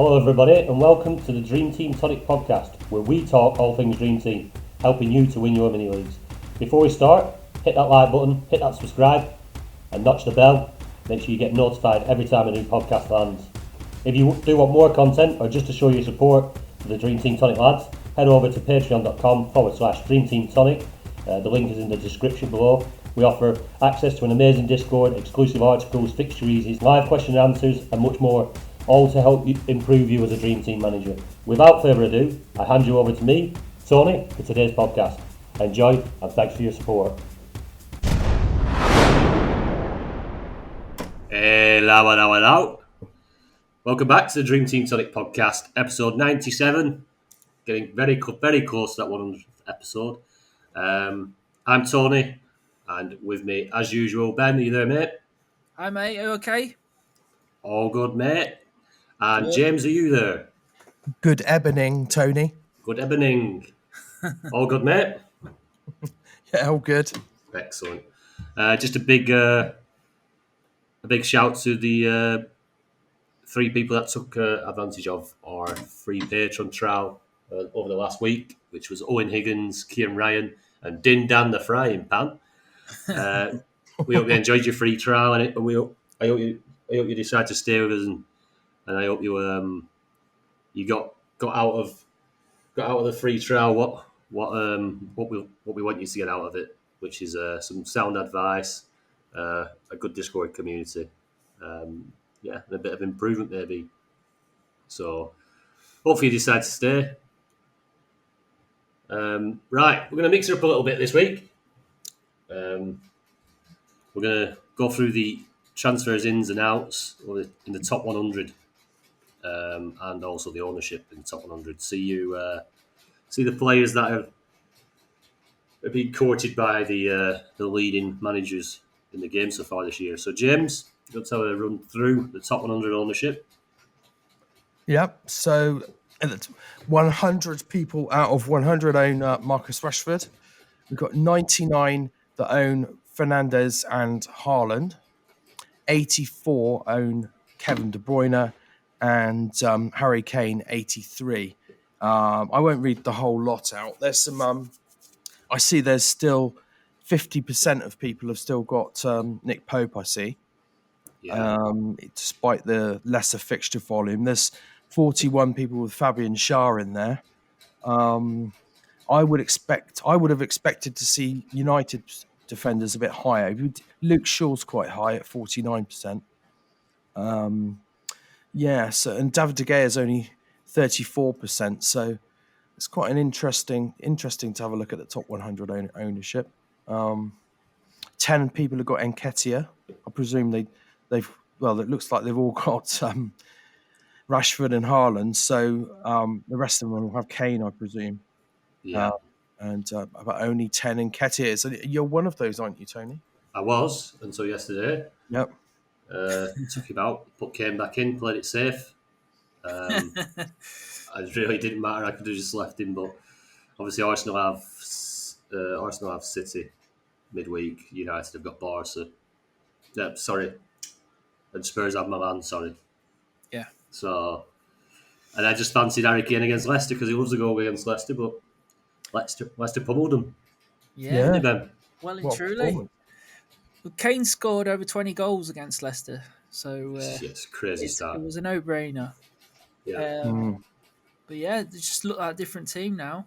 Hello everybody and welcome to the Dream Team Tonic podcast, where we talk all things Dream Team, helping you to win your mini leagues. Before we start, hit that like button, hit that subscribe and notch the bell. Make sure you get notified every time a new podcast lands. If you do want more content or just to show your support for the Dream Team Tonic lads, head over to patreon.com/Dream Team Tonic. The link is in the description below. We offer access to an amazing Discord, exclusive articles, fixture easies, live question and answers and much more, all to help you improve you as a Dream Team manager. Without further ado, I hand you over to me, Tony, for today's podcast. Enjoy and thanks for your support. Hello. Welcome back to the Dream Team Tonic podcast, episode 97. Getting very close to that 100th episode. I'm Tony, and with me, as usual, Ben. Are you there, mate? Hi, mate. Are you okay? All good, mate. And Good. James, are you there? Good evening, Tony. Good evening. All good, mate? Yeah, all good. Excellent. Just a big shout to the three people that took advantage of our free patron trial over the last week, which was Owen Higgins, Kieran Ryan, and Din Dan the Frying Pan. We hope you enjoyed your free trial, and I hope you decide to stay with us, and I hope you you got out of the free trial what we want you to get out of it, which is some sound advice, a good Discord community, and a bit of improvement maybe. So hopefully you decide to stay. Right, we're going to mix it up a little bit this week. We're going to go through the transfers ins and outs in the top 100, and also the ownership in the top 100. See the players that have been courted by the leading managers in the game so far this year. So James, you'll tell a run through the top 100 ownership. Yep. So 100 people out of 100 own Marcus Rashford. We've got 99 that own Fernandes and Haaland. 84 own Kevin De Bruyne and Harry Kane, 83. I won't read the whole lot out. There's some... I see there's still 50% of people have still got Nick Pope, I see. Yeah. Despite the lesser fixture volume. There's 41 people with Fabian Schär in there. I would have expected to see United defenders a bit higher. Luke Shaw's quite high at 49%. And David De Gea is only 34%. So it's quite an interesting to have a look at the top 100 ownership. 10 people have got Nketiah. I presume they've it looks like they've all got Rashford and Haaland. So the rest of them will have Kane, I presume. Yeah. But only 10 Nketiah. So you're one of those, aren't you, Tony? I was until yesterday. Yep. Took him out, put Kane back in, played it safe. It really didn't matter. I could have just left him, but obviously Arsenal have City midweek. United have got Barca. Yeah, sorry, and Spurs have my man. Sorry. Yeah. So, and I just fancied Harry Kane against Leicester because he loves to go against Leicester, but Leicester pummeled him. Yeah. Didn't they? Well and truly. Well, Kane scored over 20 goals against Leicester, so it's crazy start. It was a no-brainer. Yeah. But yeah, they just look like a different team now.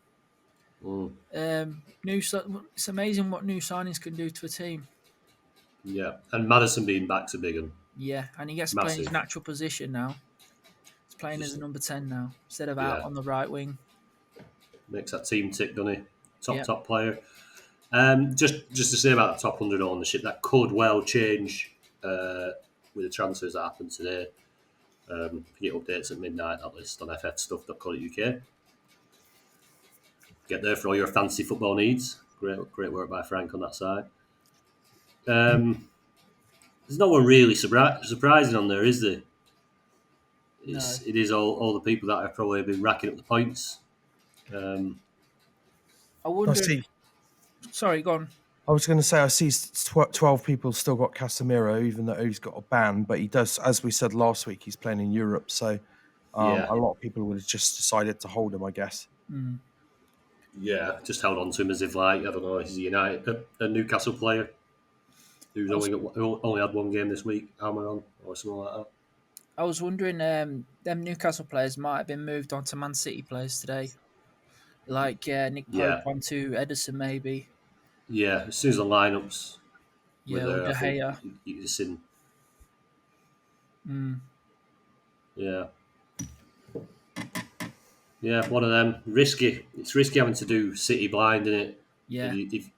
It's amazing what new signings can do to a team. Yeah, and Maddison being back to big one. Yeah, and he gets to play in his natural position now. He's playing as a number 10 now instead of out on the right wing. Makes that team tick, doesn't he? Top player. Just to say about the top 100 ownership, that could well change with the transfers that happened today. You get updates at midnight, that list on ffstuff.co.uk. Get there for all your fantasy football needs. Great work by Frank on that side. There's no one really surprising on there, is there? It is all the people that have probably been racking up the points. I wonder. Sorry, go on. I was going to say I see 12 people still got Casemiro, even though he's got a ban. But he does, as we said last week, he's playing in Europe. So A lot of people would have just decided to hold him, I guess. Mm. Yeah, just held on to him as if, like, I don't know, he's a Newcastle player who's only had one game this week, Almiron, or something like that. I was wondering, them Newcastle players might have been moved on to Man City players today, like Nick Pope Yeah, onto Edison, maybe. yeah. As soon as the lineups were Yeah, or there, De I think Gea. you just seen. Mm. Yeah, yeah. One of them risky. It's risky having to do City blind, isn't it? Yeah, If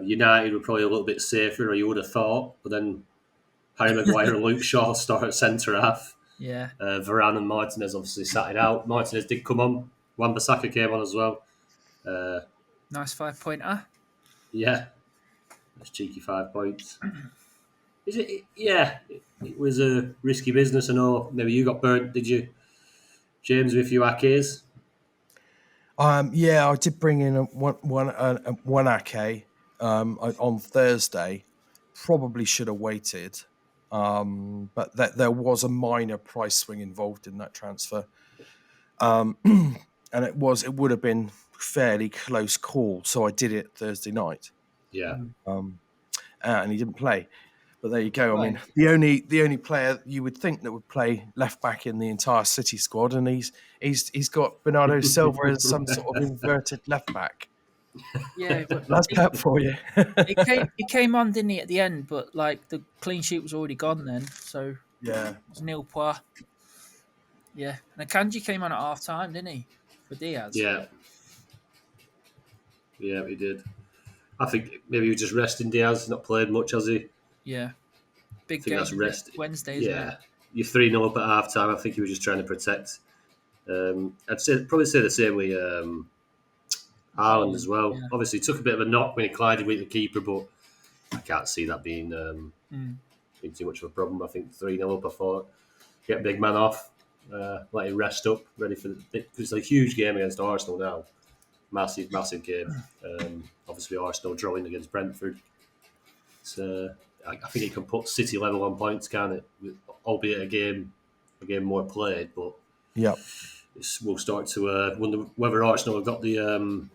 United were probably a little bit safer, or you would have thought, but then Harry Maguire and Luke Shaw start at centre half. yeah. Varane and Martinez obviously sat it out. Martinez did come on. Wan-Bissaka came on as well. Nice 5-pointer. Yeah, that's cheeky 5 points. Is it? Yeah, it was a risky business. I know. Maybe you got burnt, did you, James, with a few Akes? Yeah, I did bring in one Ake on Thursday. Probably should have waited, but there was a minor price swing involved in that transfer, and it would have been fairly close call. So I did it Thursday night, Yeah. and he didn't play. But there you go. I Right. mean, the only player you would think that would play left back in the entire City squad, and he's got Bernardo Silva as some sort of inverted left back. Yeah, but That's that for you. he came on, didn't he, at the end? But like the clean sheet was already gone then, so Yeah. it was nil pois. Yeah, and Akanji came on at half time, didn't he, for Diaz? Yeah. Yeah, he did. I think maybe he was just resting Diaz, not played much, has he? Yeah, I big think game that's rest. Wednesday, isn't it? Yeah. You're 3-0 up at half time. I think he was just trying to protect. Probably say the same with Haaland as well. Yeah. Obviously, he took a bit of a knock when he collided with the keeper, but I can't see that being too much of a problem. I think 3-0 up, I thought, get big man off, let him rest up, ready for it's a huge game against Arsenal now. Massive, massive game. Obviously, Arsenal drawing against Brentford. I think it can put City level on points, can it? Albeit a game more played, but Yeah. we'll start to wonder whether Arsenal have got the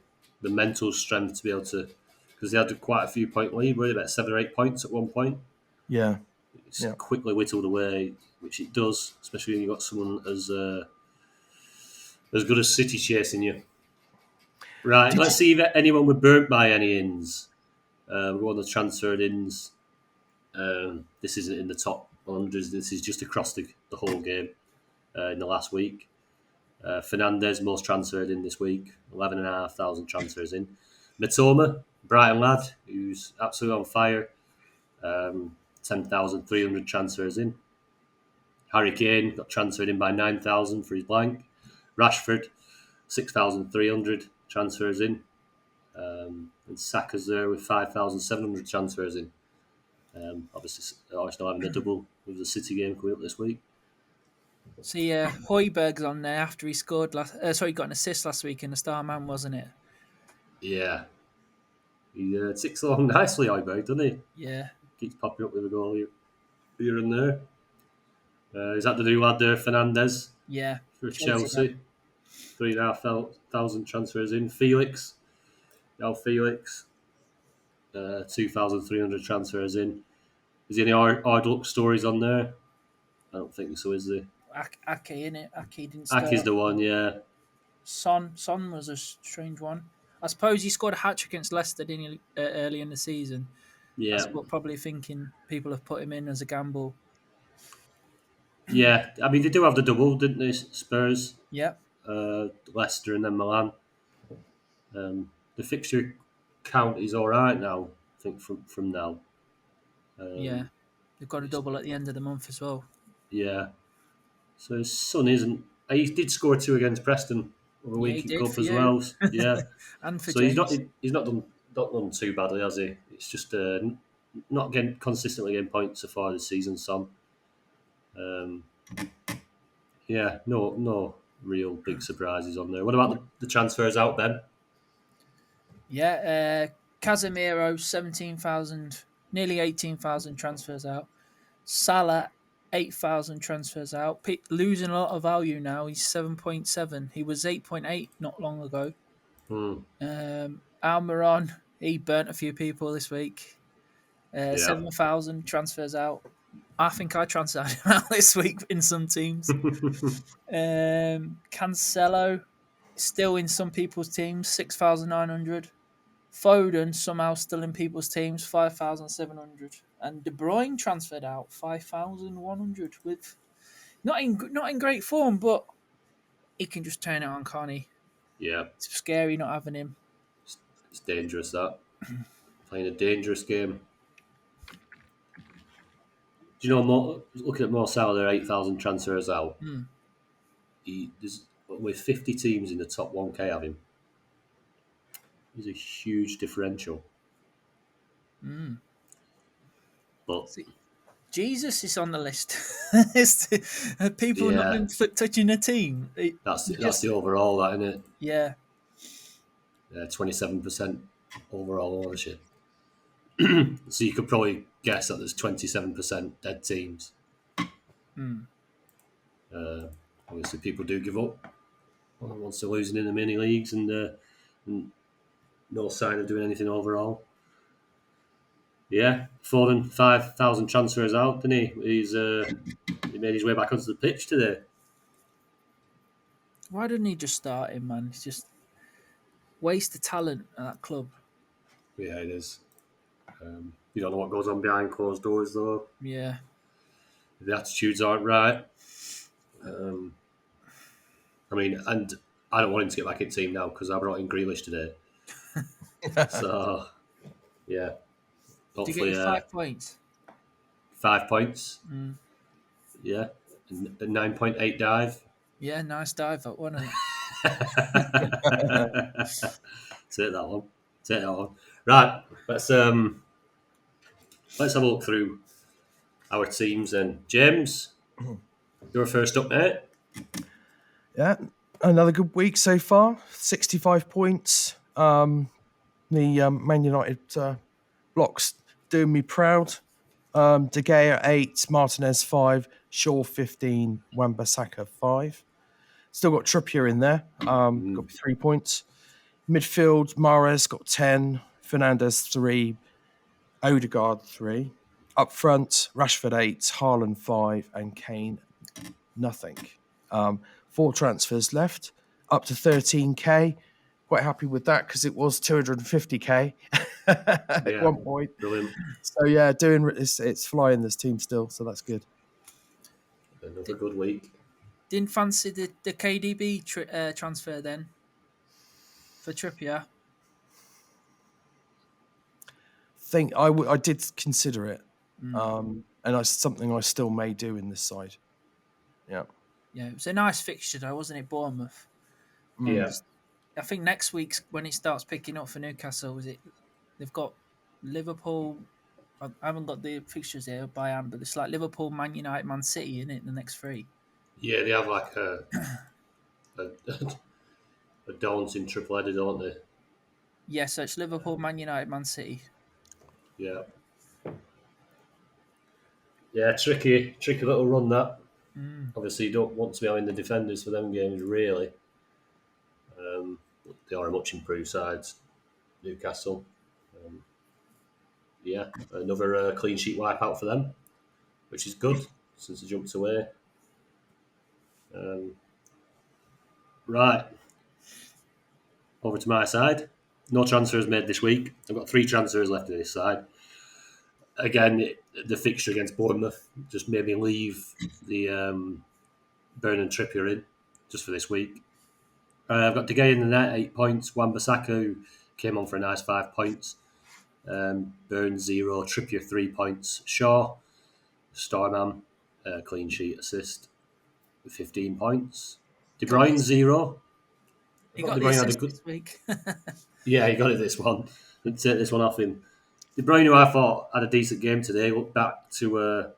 mental strength to be able to, because they had quite a few point lead, really about 7 or 8 points at one point. Yeah. It's quickly whittled away, which it does, especially when you've got someone as good as City chasing you. Right, let's see if anyone were burnt by any ins. We're on the transferred ins. This isn't in the top 100s. This is just across the whole game in the last week. Fernandez, most transferred in this week, 11,500 transfers in. Matoma, Brighton lad, who's absolutely on fire, 10,300 transfers in. Harry Kane got transferred in by 9,000 for his blank. Rashford, 6,300 transfers in. And Saka's there with 5,700 transfers in. Obviously, Arsenal having a double with the City game coming up this week. See, Højbjerg's on there after he scored he got an assist last week in the Star Man, wasn't it? Yeah. He ticks along nicely, Højbjerg, doesn't he? Yeah. Keeps popping up with a goal here and there. Is that the new lad there, Fernandez? Yeah. For Chelsea. 3,500 transfers in. Felix. 2,300 transfers in. Is there any hard luck stories on there? I don't think so, is there? Ake, innit? Ake didn't start. Ake's the one, yeah. Son was a strange one. I suppose he scored a hat-trick against Leicester, didn't he, early in the season? Yeah. That's what probably thinking people have put him in as a gamble. Yeah, I mean, they do have the double, didn't they? Spurs, Yep. Leicester, and then Milan. The fixture count is all right now, I think, from now. Yeah. They've got a double at the end of the month as well. Yeah. So his son isn't. He did score 2 against Preston over a week in Cup as well. Yeah. And for so James. he's not done too badly, has he? It's just not consistently getting points so far this season, Son. Yeah, no real big surprises on there. What about the transfers out, Ben? Yeah, Casemiro, 17,000, nearly 18,000 transfers out. Salah, 8,000 transfers out. Losing a lot of value now. He's 7.7. He was 8.8 not long ago. Almiron, he burnt a few people this week. 7,000 transfers out. I think I transferred him out this week in some teams. Cancelo, still in some people's teams, 6,900. Foden, somehow still in people's teams, 5,700. And De Bruyne transferred out, 5,100. With not in great form, but he can just turn it on, can't he? Yeah. It's scary not having him. It's dangerous, that. Playing a dangerous game. Do you know, looking at Mo Salah, there are 8,000 transfers out. There's with 50 teams in the top 1K of him. There's a huge differential. But Jesus is on the list. People not been touching a team. That's the overall, that, isn't it? Yeah. 27% overall ownership. So you could probably guess that there's 27% dead teams. Obviously, people do give up once they're losing in the mini leagues and no sign of doing anything overall. Yeah, Foden, 5,000 transfers out, didn't he? He made his way back onto the pitch today. Why didn't he just start him, man? It's just waste of talent at that club. Yeah, it is. You don't know what goes on behind closed doors, though. Yeah. The attitudes aren't right. I mean, and I don't want him to get back in the team now because I brought in Grealish today. So, yeah. Hopefully, Did you get 5 points? 5 points. Yeah. A 9.8 dive. Yeah, nice dive, wasn't it? Take that one. Right. Let's have a look through our teams then. James, you're first up, mate. Yeah, another good week so far. 65 points. The Man United blocks doing me proud. De Gea 8, Martinez 5, Shaw 15, Wan-Bissaka 5. Still got Trippier in there. Got 3 points. Midfield, Mahrez got 10, Fernandes 3, Odegaard 3. Up front, Rashford 8, Haaland 5, and Kane nothing. 4 transfers left, up to 13k. Quite happy with that because it was 250k at one point. Brilliant. So yeah, it's flying this team still, so that's good. Another good week. Didn't fancy the KDB transfer then for Trippier. I did consider it, and that's something I still may do in this side. Yeah. Yeah, it was a nice fixture though, wasn't it, Bournemouth? Yeah. I think next week's when it starts picking up for Newcastle, they've got Liverpool. I haven't got the fixtures here by hand, but it's like Liverpool, Man United, Man City, isn't it? The next 3. Yeah, they have like a daunting triple header, don't they? Yeah, so it's Liverpool, Man United, Man City. Yeah. Yeah, tricky little run that. Obviously, you don't want to be having the defenders for them games, really. They are a much improved side, Newcastle. Yeah, another clean sheet wipeout for them, which is good since they jumped away. Right. Over to my side. No transfers made this week. I've got 3 transfers left in this side. Again, the fixture against Bournemouth just made me leave the Burn and Trippier in just for this week. I've got De Gea in the net, 8 points. Wan-Bissaka, who came on for a nice 5 points. Burn 0, Trippier 3 points. Shaw, Starman, clean sheet assist with 15 points. De Bruyne 0. He got the assist this week. Yeah, he got it this one. Didn't take this one off him. De Bruyne, who I thought had a decent game today, looked back to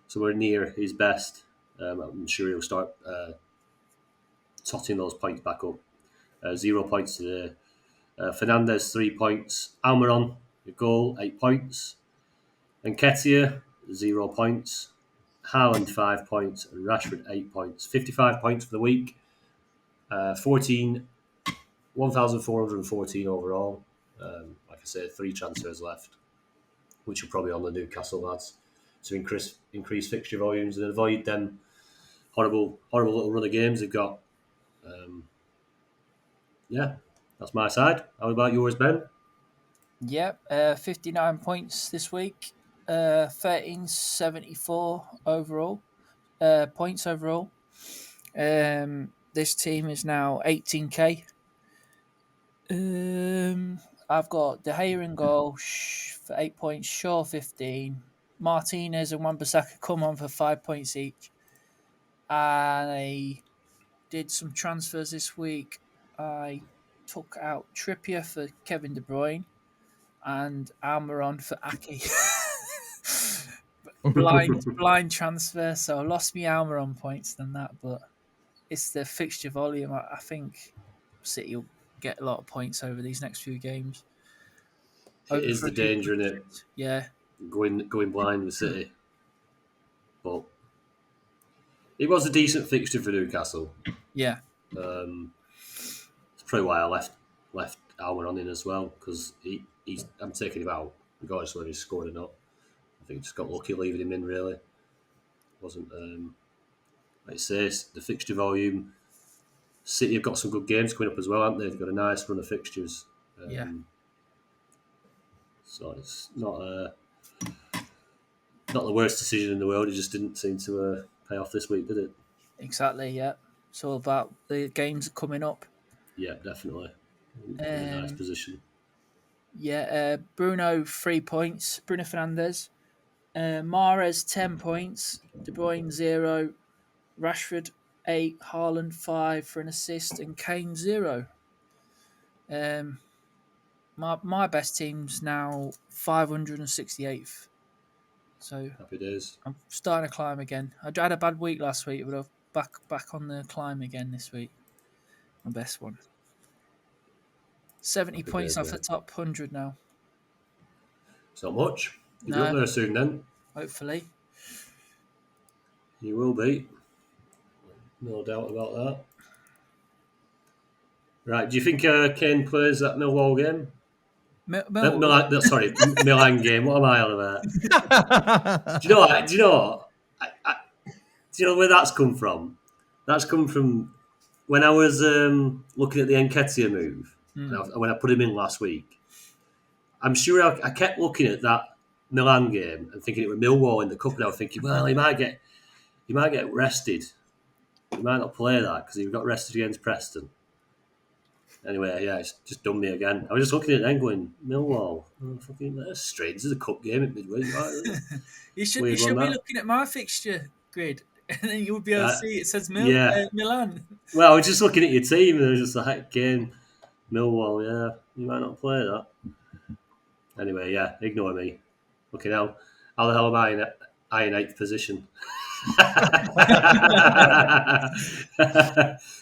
somewhere near his best. I'm sure he'll start totting those points back up. 0 points today. Fernandes 3 points. Almiron, a goal, 8 points. And Nketiah 0 points. Haaland 5 points, and Rashford 8 points. 55 points for the week. 1,414 overall. Like I said, 3 transfers left, which are probably on the Newcastle lads to increase fixture volumes and avoid them horrible little run of games they've got. Yeah, that's my side. How about yours, Ben? Yep, 59 points this week, 1374 overall, points overall. This team is now 18k. I've got De Gea in goal for 8 points, Shaw 15, Martinez and Wan-Bissaka come on for 5 points each. I did some transfers this week. I took out Trippier for Kevin De Bruyne and Almiron for Aki. blind transfer, so I lost me Almiron points than that, but it's the fixture volume. I think City will get a lot of points over these next few games. It is the danger in it. Yeah. Going blind with City. But it was a decent fixture for Newcastle. Yeah. It's probably why I left Almiron in as well, because I'm taking him out regardless of whether he's scored or not. I think just got lucky leaving him in, really. Wasn't like I say, the fixture volume. City have got some good games coming up as well, haven't they? They've got a nice run of fixtures. Yeah. So it's not the worst decision in the world. It just didn't seem to pay off this week, did it? Exactly, yeah. It's all about the games coming up. Yeah, definitely. In a nice position. Yeah, Bruno 3 points, Bruno Fernandes. Mahrez 10 points, De Bruyne 0, Rashford 8, Haaland 5 for an assist, and Kane 0. My best team's now 568th. So happy days. I'm starting to climb again. I had a bad week last week, but I'm back on the climb again this week. My best one. 70 happy points days, off the top 100 now. It's not much. You'll be up there soon then. Hopefully. You will be. No doubt about that. Right, do you think Kane plays that Millwall game? Milan game. What am I on about? Do you know what? Do you know where that's come from? That's come from when I was looking at the Nketiah move, when I put him in last week. I'm sure I kept looking at that Milan game and thinking it was Millwall in the cup, and I was thinking, well, he might get rested. He might not play that because he got rested against Preston. Anyway, yeah, it's just done me again. I was just looking at it then going, Millwall. Oh, fucking, that's strange. This is a cup game at midweek. Right? you should be looking at my fixture grid, and then you would be able to see it says Milan. Well, I was just looking at your team, and I was just like, Kane, Millwall, yeah, you might not play that. Anyway, yeah, ignore me. Okay, now, how the hell am I in 8th position?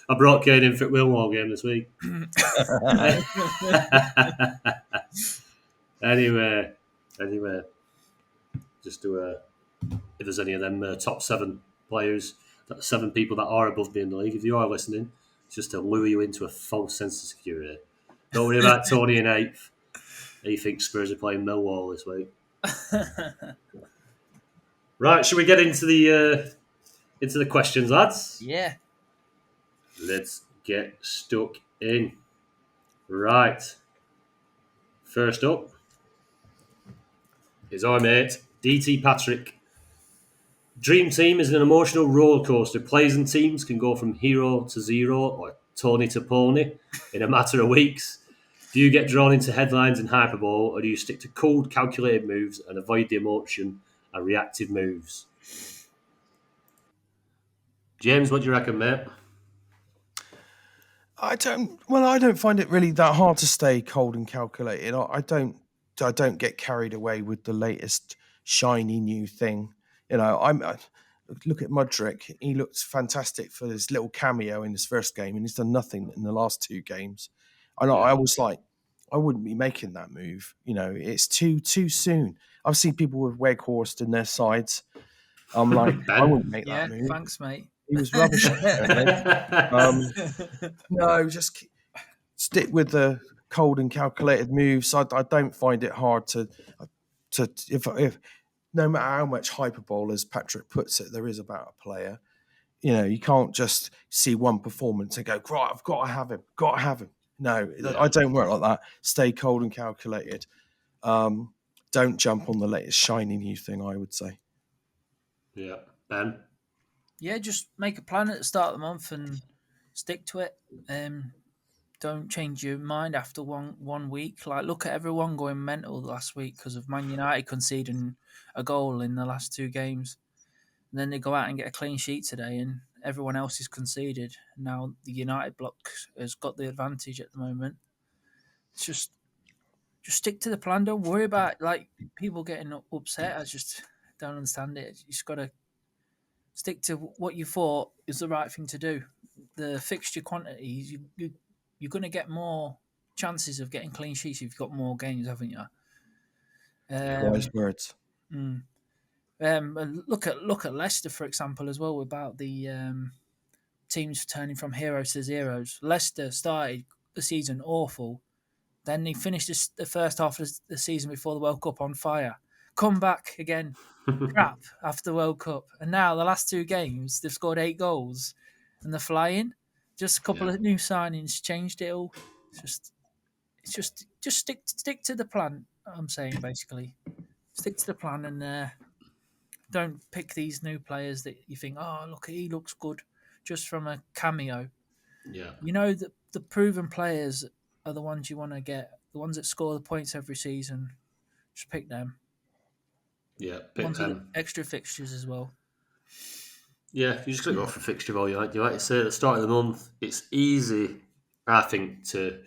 I brought Kane in for Millwall game this week. Anyway, just do if there's any of them top 7 players, 7 people that are above me in the league, if you are listening, it's just to lure you into a false sense of security. Don't worry about Tony in 8th. He thinks Spurs are playing Millwall this week. Right, should we get into the questions, lads? Yeah. Let's get stuck in. Right. First up is our mate, DT Patrick. Dream Team is an emotional roller coaster. Players and teams can go from hero to zero or Tony to pony in a matter of weeks. Do you get drawn into headlines and hyperbole, or do you stick to cold, calculated moves and avoid the emotion and reactive moves? James, what do you reckon, mate? I don't find it really that hard to stay cold and calculated. I don't get carried away with the latest shiny new thing. I look at Mudryk. He looked fantastic for his little cameo in his first game, and he's done nothing in the last 2 games. And I was like, I wouldn't be making that move. It's too soon. I've seen people with Weghorst in their sides. I'm like, I Ben? wouldn't make Yeah, that move. thanks, mate. He was rubbish at Burnley. No, just stick with the cold and calculated moves. I don't find it hard to if no matter how much hyperbole, as Patrick puts it, there is about a player. You can't just see one performance and go, right, I've got to have him, got to have him. No, Yeah. I don't work like that. Stay cold and calculated. Don't jump on the latest shiny new thing, I would say. Yeah. Ben? Yeah, just make a plan at the start of the month and stick to it. Don't change your mind after one week. Like, look at everyone going mental last week because of Man United conceding a goal in the last 2 games. And then they go out and get a clean sheet today, and everyone else is conceded. Now the United block has got the advantage at the moment. It's just stick to the plan. Don't worry about like people getting upset. I just don't understand it. You just got to stick to what you thought is the right thing to do. The fixture quantities, you're going to get more chances of getting clean sheets if you've got more games, haven't you? Wise words. Look at Leicester, for example, as well, about the teams turning from heroes to zeros. Leicester started the season awful. Then they finished the first half of the season before the World Cup on fire. Come back again, crap, after the World Cup. And now the last 2 games, they've scored 8 goals and they're flying. Just a couple of new signings changed it all. It's just stick to the plan, I'm saying, basically. Stick to the plan and don't pick these new players that you think, oh, look, he looks good just from a cameo. Yeah. You know that the proven players are the ones you want to get, the ones that score the points every season. Just pick them. Yeah, The pick ones with them. extra fixtures as well. Yeah, you just got to go for fixture value. Like you say at the start of the month, it's easy, I think, to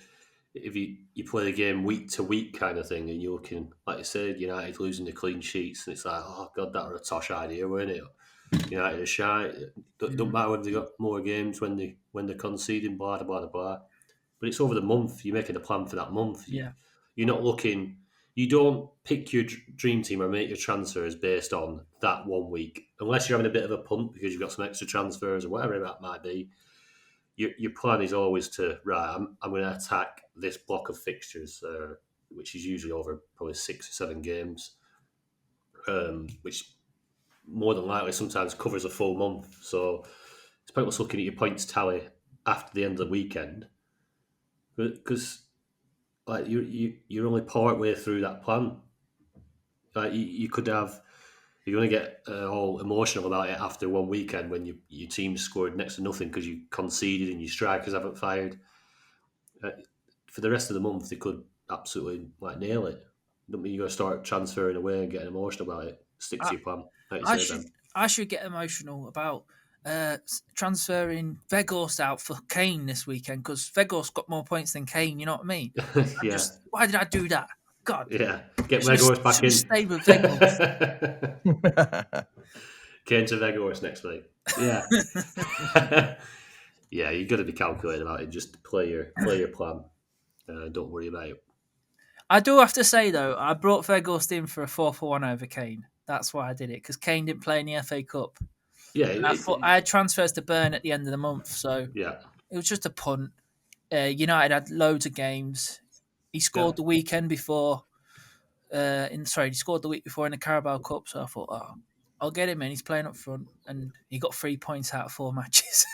if you play the game week to week kind of thing, and you're looking, like you said, United losing the clean sheets, and it's like, oh god, that was a tosh idea, weren't it? United are shy. It don't matter whether they got more games when they're conceding, blah blah blah blah. But it's over the month. You're making a plan for that month. Yeah. You're not looking. You don't pick your dream team or make your transfers based on that one week, unless you're having a bit of a punt because you've got some extra transfers or whatever that might be. Your plan is always to I'm going to attack this block of fixtures, which is usually over probably 6 or 7 games, which more than likely sometimes covers a full month. So it's pointless looking at your points tally after the end of the weekend because like you're only part way through that plan. Like you could have, you're going to get all emotional about it after one weekend when your team scored next to nothing because you conceded and your strikers haven't fired. For the rest of the month, they could absolutely like nail it. Don't mean you got to start transferring away and getting emotional about it. Stick to I, your plan, like you I say, should Ben. I should get emotional about transferring Vegas out for Kane this weekend because Vegas got more points than Kane. You know what I mean? Yeah, Why did I do that? God, yeah. Get Weghorst back should have in. stayed with Vegas. Kane to Weghorst next week. Yeah, yeah. You got to be calculated about it. Just play your plan. Don't worry about it. I do have to say though, I brought Vegas in for a 4-1 over Kane. That's why I did it because Kane didn't play in the FA Cup. Yeah, And I had transfers to burn at the end of the month, so yeah, it was just a punt. United had loads of games. He yeah. scored the weekend before. He scored the week before in the Carabao Cup. So I thought, oh, I'll get him in. He's playing up front, and he got 3 points out of 4 matches.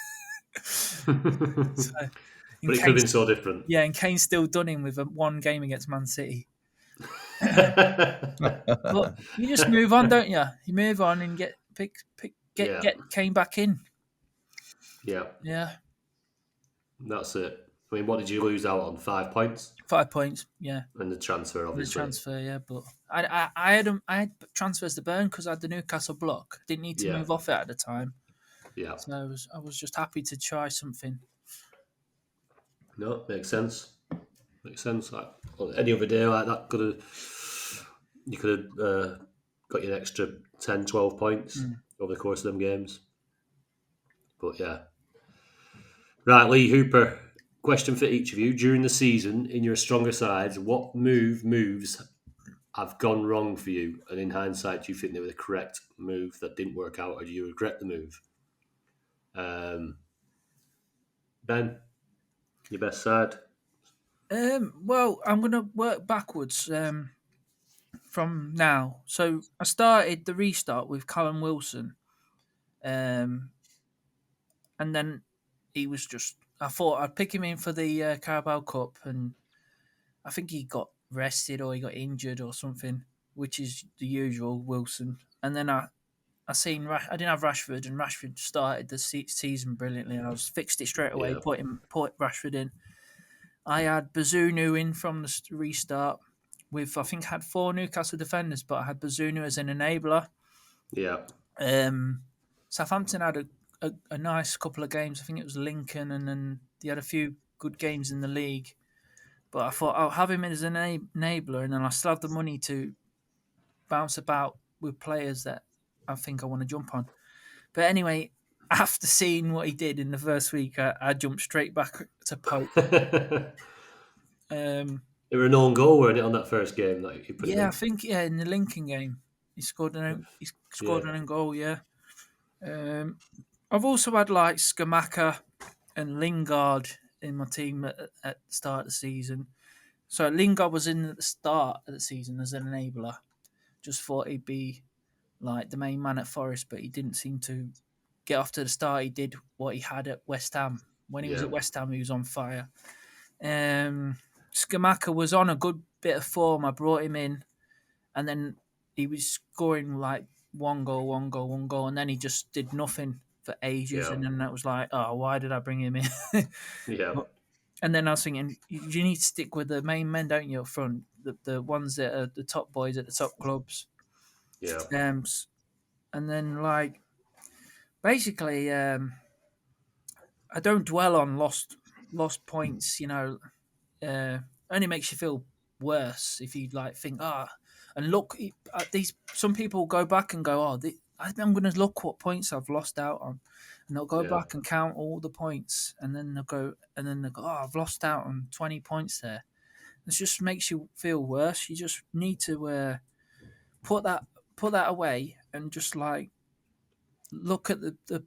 So, But it could have been so different. yeah, and Kane's still done him with one game against Man City. But you just move on, don't you? You move on and get Yeah, Kane back in. yeah. Yeah, That's it. I mean, what did you lose out on? 5 points 5 points. Yeah. and the transfer, In the obviously. transfer, yeah, but I had transfers to burn because I had the Newcastle block. Didn't need to Yeah, move off it at the time, yeah. so I was just happy to try something. No, makes sense. Makes sense. Like any other day like that, you could have got your extra 10, 12 points over the course of them games. But yeah. Right, Lee Hooper. Question for each of you. During the season, in your stronger sides, what moves have gone wrong for you, and in hindsight, do you think they were the correct move that didn't work out, or do you regret the move? Ben, your best side? Well, I'm going to work backwards from now. So I started the restart with Callum Wilson, and then he was just. I thought I'd pick him in for the Carabao Cup, and I think he got rested or he got injured or something, which is the usual Wilson. And then I seen I didn't have Rashford, and Rashford started the season brilliantly, and I was fixed it straight away. Yeah, Put Rashford in. I had Bazunu in from the restart. With I think I had 4 Newcastle defenders, but I had Bazunu as an enabler. yeah, Southampton had a nice couple of games. I think it was Lincoln, and then they had a few good games in the league. But I thought I'll have him as an enabler, and then I still have the money to bounce about with players that I think I want to jump on. But anyway, after seeing what he did in the first week, I jumped straight back to Pope. it Um, were an own goal, weren't it, on that first game that you put him yeah, I in? think in the Lincoln game he scored Yeah, an own goal. Yeah. I've also had like Skamaka and Lingard in my team at the start of the season. So Lingard was in at the start of the season as an enabler. Just thought he'd be like the main man at Forest, but he didn't seem to get off to the start. He did what he had at West Ham. When he was yeah, at West Ham, he was on fire. Skamaka was on a good bit of form. I brought him in, and then he was scoring like one goal, one goal, one goal, and then he just did nothing for ages. yeah, And then that was like, oh, why did I bring him in? yeah, And then I was thinking, you need to stick with the main men, don't you, up front? The ones that are the top boys at the top clubs. yeah, And then like basically, I don't dwell on lost points. Only makes you feel worse if you like think and look at these. Some people go back and go, I'm going to look what points I've lost out on, and they'll go yeah, back and count all the points, and then they'll go, I've lost out on 20 points there. It just makes you feel worse. You just need to put that away and just like look at the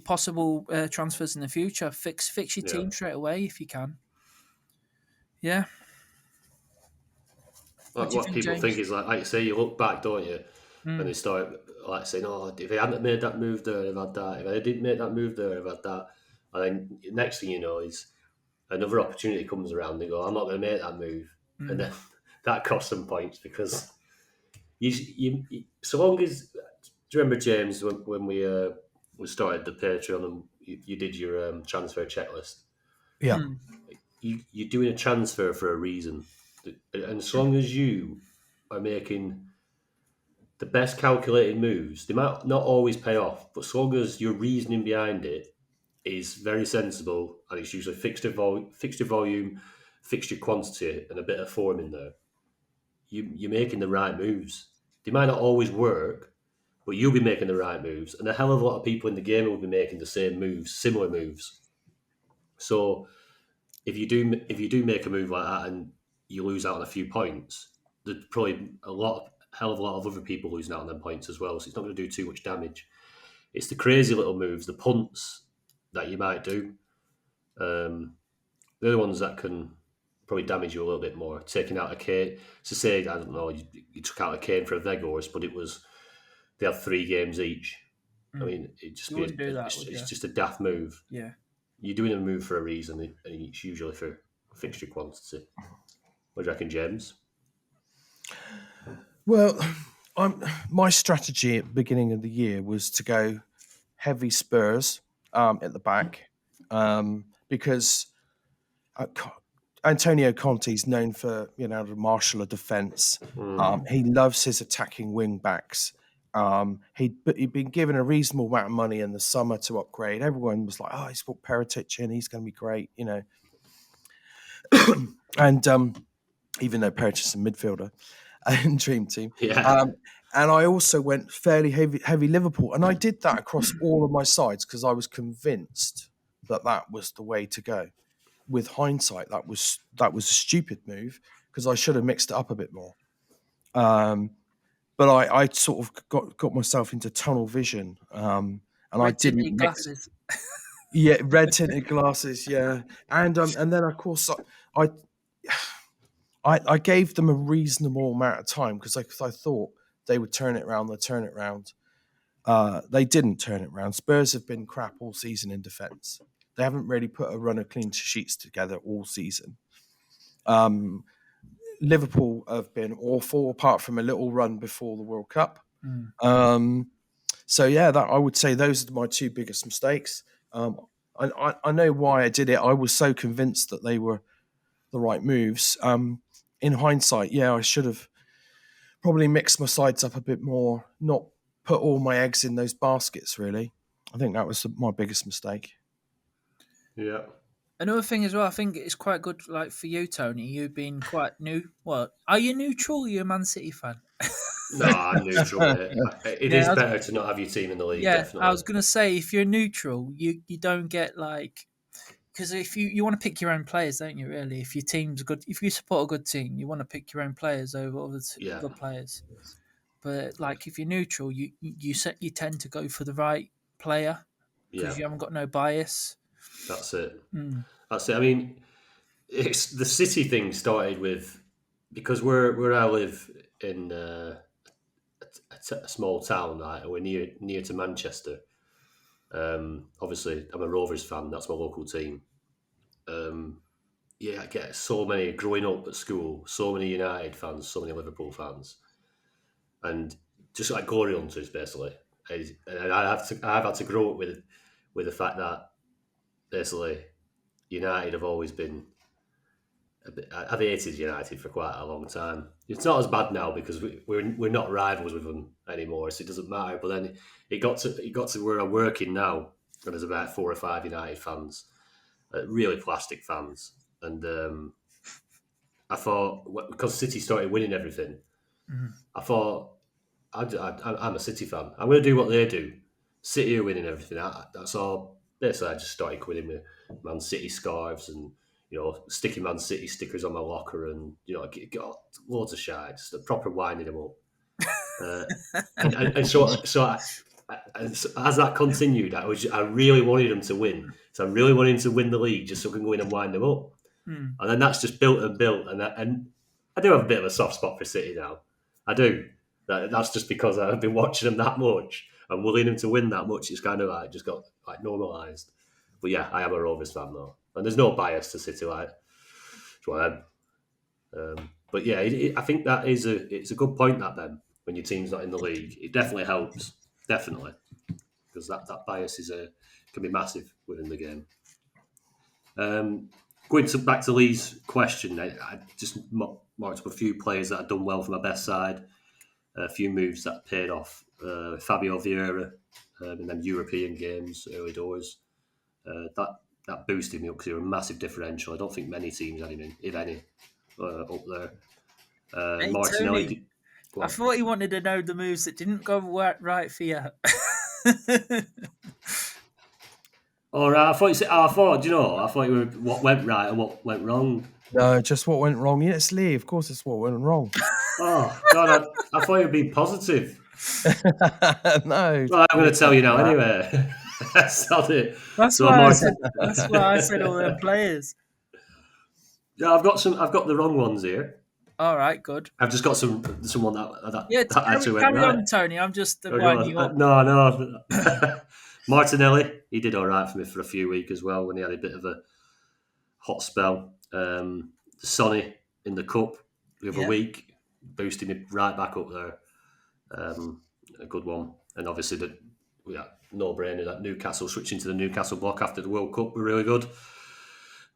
possible transfers in the future. Fix your yeah. team straight away if you can. Yeah. What do you What think, people think James? is like you say, you look back, don't you? And Mm, they start like saying, "Oh, if I hadn't made that move there, I've had that. If I didn't make that move there, I've had that." And then next thing you know is another opportunity comes around. They go, "I'm not going to make that move," and mm, then that costs them points because so long as do you remember James when we started the Patreon and you did your transfer checklist? Yeah. mm. You're doing a transfer for a reason, and as long as you are making the best calculated moves, they might not always pay off, but so long as your reasoning behind it is very sensible and it's usually fixture volume, fixture quantity, and a bit of form in there, you're making the right moves. They might not always work, but you'll be making the right moves, and a hell of a lot of people in the game will be making the same moves, similar moves. So if you do make a move like that and you lose out on a few points, there's probably hell of a lot of other people losing out on them points as well. So it's not going to do too much damage. It's the crazy little moves, the punts that you might do. They're the ones that can probably damage you a little bit more. Taking out a Kane, to say I don't know, you took out a Kane for a Vegas, but they had 3 games each. I Mm. mean, it just You be wouldn't do that, it's, would it's you? just a daft move. Yeah. You're doing a move for a reason, and it's usually for fixture quantity. What do you reckon, James? Well, my strategy at the beginning of the year was to go heavy Spurs at the back because Antonio Conte is known for to marshal a defence. He loves his attacking wing backs. He'd been given a reasonable amount of money in the summer to upgrade. Everyone was like, "Oh, he's put Perisic in. He's going to be great," And even though Perisic is a midfielder in Dream Team, Yeah, um, and I also went fairly heavy Liverpool, and I did that across all of my sides because I was convinced that was the way to go. With hindsight, that was a stupid move because I should have mixed it up a bit more. But I sort of got myself into tunnel vision, and I Red didn't tinted mix. glasses. Yeah, red tinted glasses. Yeah, and then of course I I gave them a reasonable amount of time because I thought they would turn it around. They turn it around. They didn't turn it around. Spurs have been crap all season in defence. They haven't really put a run of clean sheets together all season. Liverpool have been awful, apart from a little run before the World Cup. So yeah, that I would say those are my two biggest mistakes. I know why I did it. I was so convinced that they were the right moves. In hindsight, yeah, I should have probably mixed my sides up a bit more, not put all my eggs in those baskets. Really, I think that was my biggest mistake. Yeah. Another thing as well, I think it's quite good, like for you, Tony. You've been quite new. What are you neutral? Are you a Man City fan? No, I'm neutral, mate. It Yeah, is better to not have your team in the league, yeah. I definitely. was gonna say if you're neutral, you don't get like because if you want to pick your own players, don't you? Really, if your team's good, if you support a good team, you want to pick your own players over Yeah, other players. But like if you're neutral, you tend to go for the right player yeah, because you haven't got no bias. that's it. Mm. That's it. I mean, it's the City thing started with because where I live in a small town, right? And we're near to Manchester. Obviously, I'm a Rovers fan. That's my local team. Um, yeah, I get so many growing up at school. So many United fans, so many Liverpool fans, and just like glory hunters, basically. And I've had to grow up with the fact that basically United have always been I've hated United for quite a long time. It's not as bad now because we're not rivals with them anymore, so it doesn't matter. But then it got to where I'm working now, and there's about 4 or 5 United fans, really plastic fans, and I thought because City started winning everything, Mm. I thought I'm a City fan. I'm going to do what they do. City are winning everything. That's all. Basically, I just started coming in with Man City scarves and sticking Man City stickers on my locker and got loads of shit, just a proper winding them up. Uh, and so as that continued, I really wanted them to win. So I really wanted them to win the league just so I can go in and wind them up. Mm. And then that's just built and built. And I do have a bit of a soft spot for City now. I do. That's just because I've been watching them that much and willing them to win that much. It's kind of like just got like normalised. But yeah, I am a Rovers fan though, and there's no bias to City. Like, it's what I am. But yeah, I think that it's a good point that then when your team's not in the league, it definitely helps, definitely, because that bias can be massive within the game. Going back to Lee's question, I just marked up a few players that had done well for my best side, a few moves that paid off. Fabio Vieira in them European games, early doors. That boosted me up because they were a massive differential. I don't think many teams had him, if any, up there. Hey Martinelli. Tony, I thought you wanted to know the moves that didn't go right for you. All right, I thought you said. I thought you were what went right and what went wrong. No, just what went wrong. Yes, Lee. Of course, it's what went wrong. Oh God, I thought you'd be positive. No. Well, I'm going to tell you now anyway. That's not it. That's So why I Martin, said. That's why I said all them players. yeah, I've got the wrong ones here. All right, good. I've just got someone that Yeah, actually went carry right. on, Tony. I'm just Oh, winding you up. no. Martinelli, he did all right for me for a few weeks as well when he had a bit of a hot spell. Sonny in the cup the other Yeah. week boosted me right back up there. A good one, and obviously no brainer that Newcastle switching to the Newcastle block after the World Cup were really good.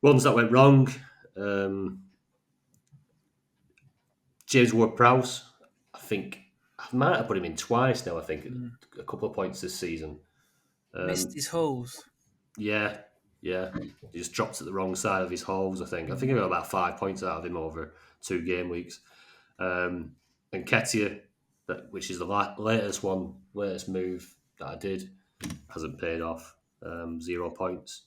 Ones that went wrong. James Ward-Prowse, I think I might have put him in twice now. I think a couple of points this season. Missed his holes. Yeah. He just dropped at the wrong side of his holes. I think I got about 5 points out of him over 2 game weeks. And Ketia, which is the latest move that I did, hasn't paid off. 0 points.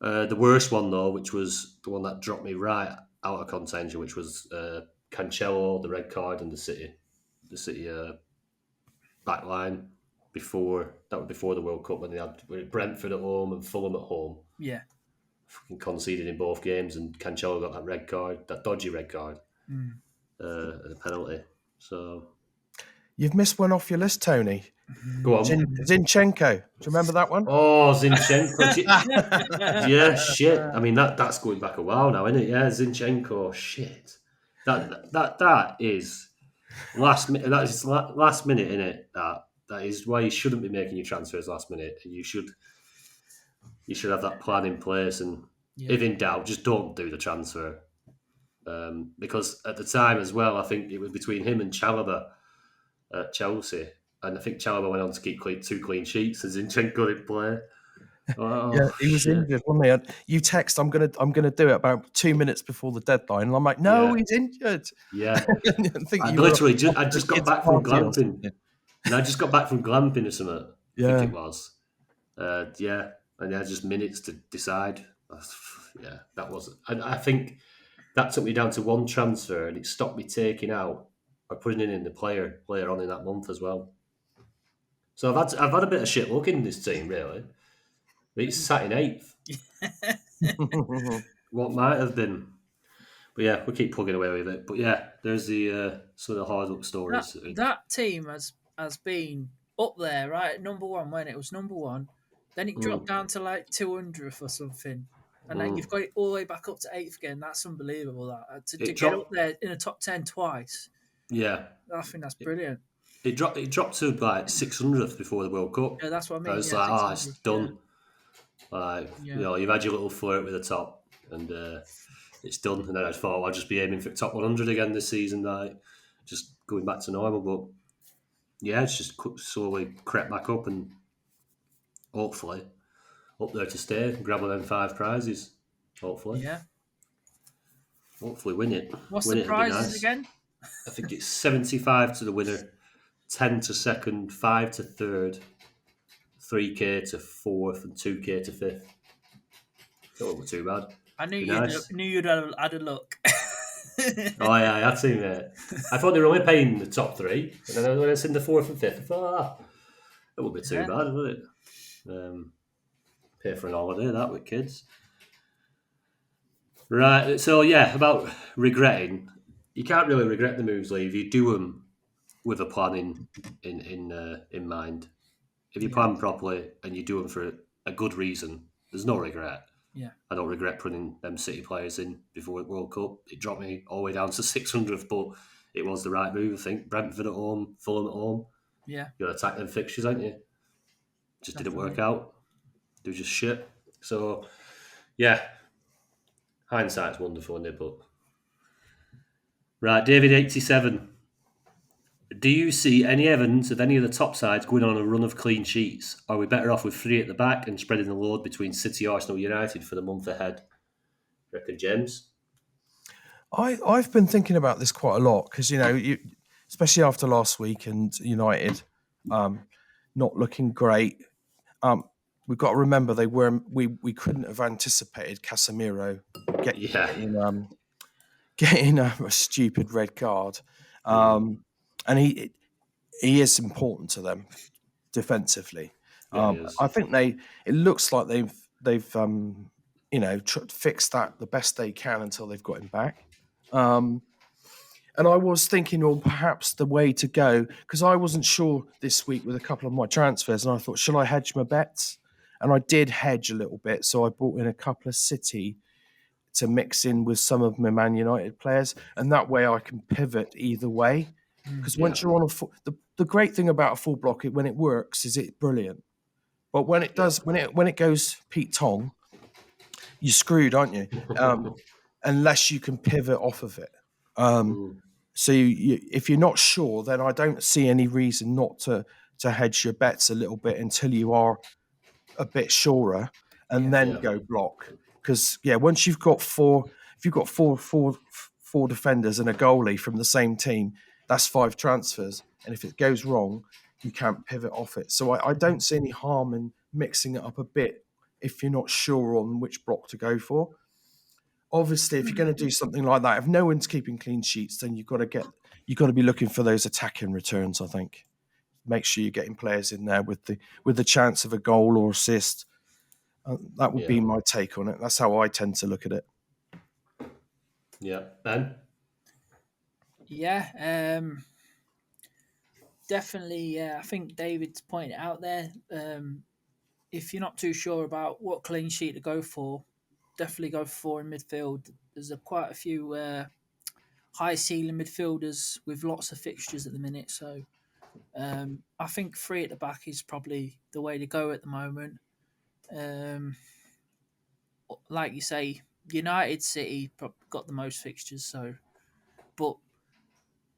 The worst one though, which was the one that dropped me right out of contention, which was Cancelo, the red card, and the City back line before the World Cup when they had Brentford at home and Fulham at home. Yeah. Fucking conceded in both games, and Cancelo got that red card, that dodgy red card, a penalty. So You've missed one off your list, Tony. go on. Zinchenko. Do you remember that one? Oh, Zinchenko. Yeah, shit. I mean that's going back a while now, isn't it? Yeah, Zinchenko. Shit. That is last minute. That is last minute, isn't it? That is why you shouldn't be making your transfers last minute. You should have that plan in place, and if in doubt, just don't do the transfer. Because at the time as well, I think it was between him and Chalobah at Chelsea, and I think Chalobah went on to keep two clean sheets, and Zinchenko didn't play. Oh, yeah, he was injured, wasn't he? You text, I'm gonna do it about 2 minutes before the deadline, and I'm like, no, he's injured. Yeah, I just got back from glamping, and I just got back from glamping or something. I think it was. And they had just minutes to decide. Yeah, that was. And I think that took me down to one transfer, and it stopped me taking out or putting in the player on in that month as well. So I've had a bit of shit luck in this team, really. It's sat in 8th. What might have been. But yeah, we keep plugging away with it. But yeah, there's the some of the hard luck stories. That team has been up there, right? Number one when it was number one. Then it dropped down to like 200th or something. And then you've got it all the way back up to 8th again. That's unbelievable. That to get up there in the top 10 twice. Yeah, I think that's brilliant. It dropped to like 600th before the World Cup. Yeah, that's what I mean. I was like, it's done. Yeah. Like, you've had your little flirt with the top, and it's done. And then I thought I'll just be aiming for top 100 again this season, like just going back to normal. But yeah, it's just slowly crept back up, and hopefully up there to stay, grab them 5 prizes. Hopefully, hopefully win it. What's the prizes again? I think it's 75 to the winner, 10 to second, 5 to third, 3k to fourth, and 2k to fifth. Don't look too bad. I knew you'd had a look. Oh yeah, I had to, mate. I thought they were only paying the top 3, and then when it's in the 4th and 5th, I thought, it wouldn't be too bad, would it? Pay for an holiday, that, with kids. Right, so yeah, about regretting. You can't really regret the moves, Lee, if you do them with a plan in mind. If you plan properly and you do them for a good reason, there's no regret. Yeah, I don't regret putting them City players in before the World Cup. It dropped me all the way down to 600th, but it was the right move, I think. Brentford at home, Fulham at home. Yeah. You got to attack them fixtures, aren't you? Just didn't work out. They were just shit. So, yeah. Hindsight's wonderful, isn't it? But right, David87. Do you see any evidence of any of the top sides going on a run of clean sheets? Are we better off with 3 at the back and spreading the load between City, Arsenal, United for the month ahead? Reckon, James? I've been thinking about this quite a lot because, especially after last week and United not looking great. We've got to remember we couldn't have anticipated Casemiro getting a stupid red card. And he is important to them defensively. I think it looks like they've fixed that the best they can until they've got him back. And I was thinking, or perhaps the way to go, because I wasn't sure this week with a couple of my transfers, and I thought, shall I hedge my bets? And I did hedge a little bit, so I brought in a couple of City to mix in with some of my Man United players, and that way I can pivot either way. Because once you're on the great thing about a full block, when it works, is it's brilliant. But when it does, when it goes Pete Tong, you're screwed, aren't you? Unless you can pivot off of it. So if you're not sure, then I don't see any reason not to hedge your bets a little bit until you are a bit surer, and then go block. Because once you've got four defenders and a goalie from the same team, that's 5 transfers, and if it goes wrong, you can't pivot off it. So I don't see any harm in mixing it up a bit if you're not sure on which block to go for. Obviously, if you're going to do something like that, if no one's keeping clean sheets, then you've got to be looking for those attacking returns. I think make sure you're getting players in there with the chance of a goal or assist. That would be Yeah. my take on it. That's how I tend to look at it. Yeah. Ben? Yeah, definitely. I think David's pointed out there. If you're not too sure about what clean sheet to go for, definitely go for in midfield. There's quite a few high ceiling midfielders with lots of fixtures at the minute. So I think three at the back is probably the way to go at the moment. Um, like you say, United City got the most fixtures. So, but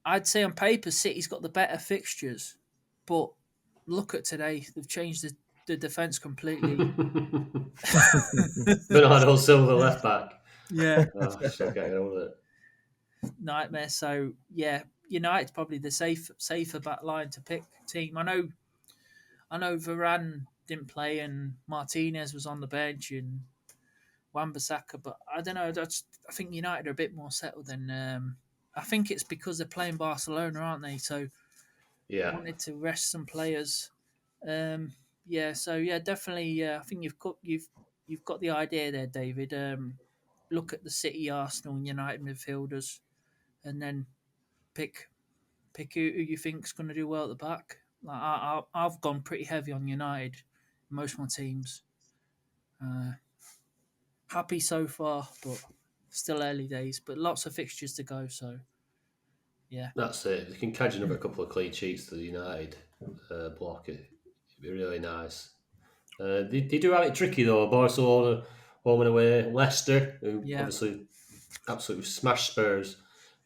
I'd say on paper, City's got the better fixtures. But look at today; they've changed the defense completely. Bernardo Silva, left back. Yeah, Oh, still getting over it. nightmare. So yeah, United's probably the safer back line to pick team. I know Varane didn't play and Martinez was on the bench and Wan-Bissaka, but I don't know. I think United are a bit more settled than. I think it's because they're playing Barcelona, aren't they? So Yeah. wanted to rest some players. Yeah, so yeah, definitely. I think you've got the idea there, David. Look at the City, Arsenal, and United midfielders, and then pick who you think's going to do well at the back. Like I've gone pretty heavy on United, in most of my teams. Happy so far, but still early days. But lots of fixtures to go. So yeah, That's it. They can catch another couple of clean sheets to the United block. It'd be really nice. They do have it tricky though. Barcelona home and away. Leicester, who yeah, obviously absolutely smashed Spurs.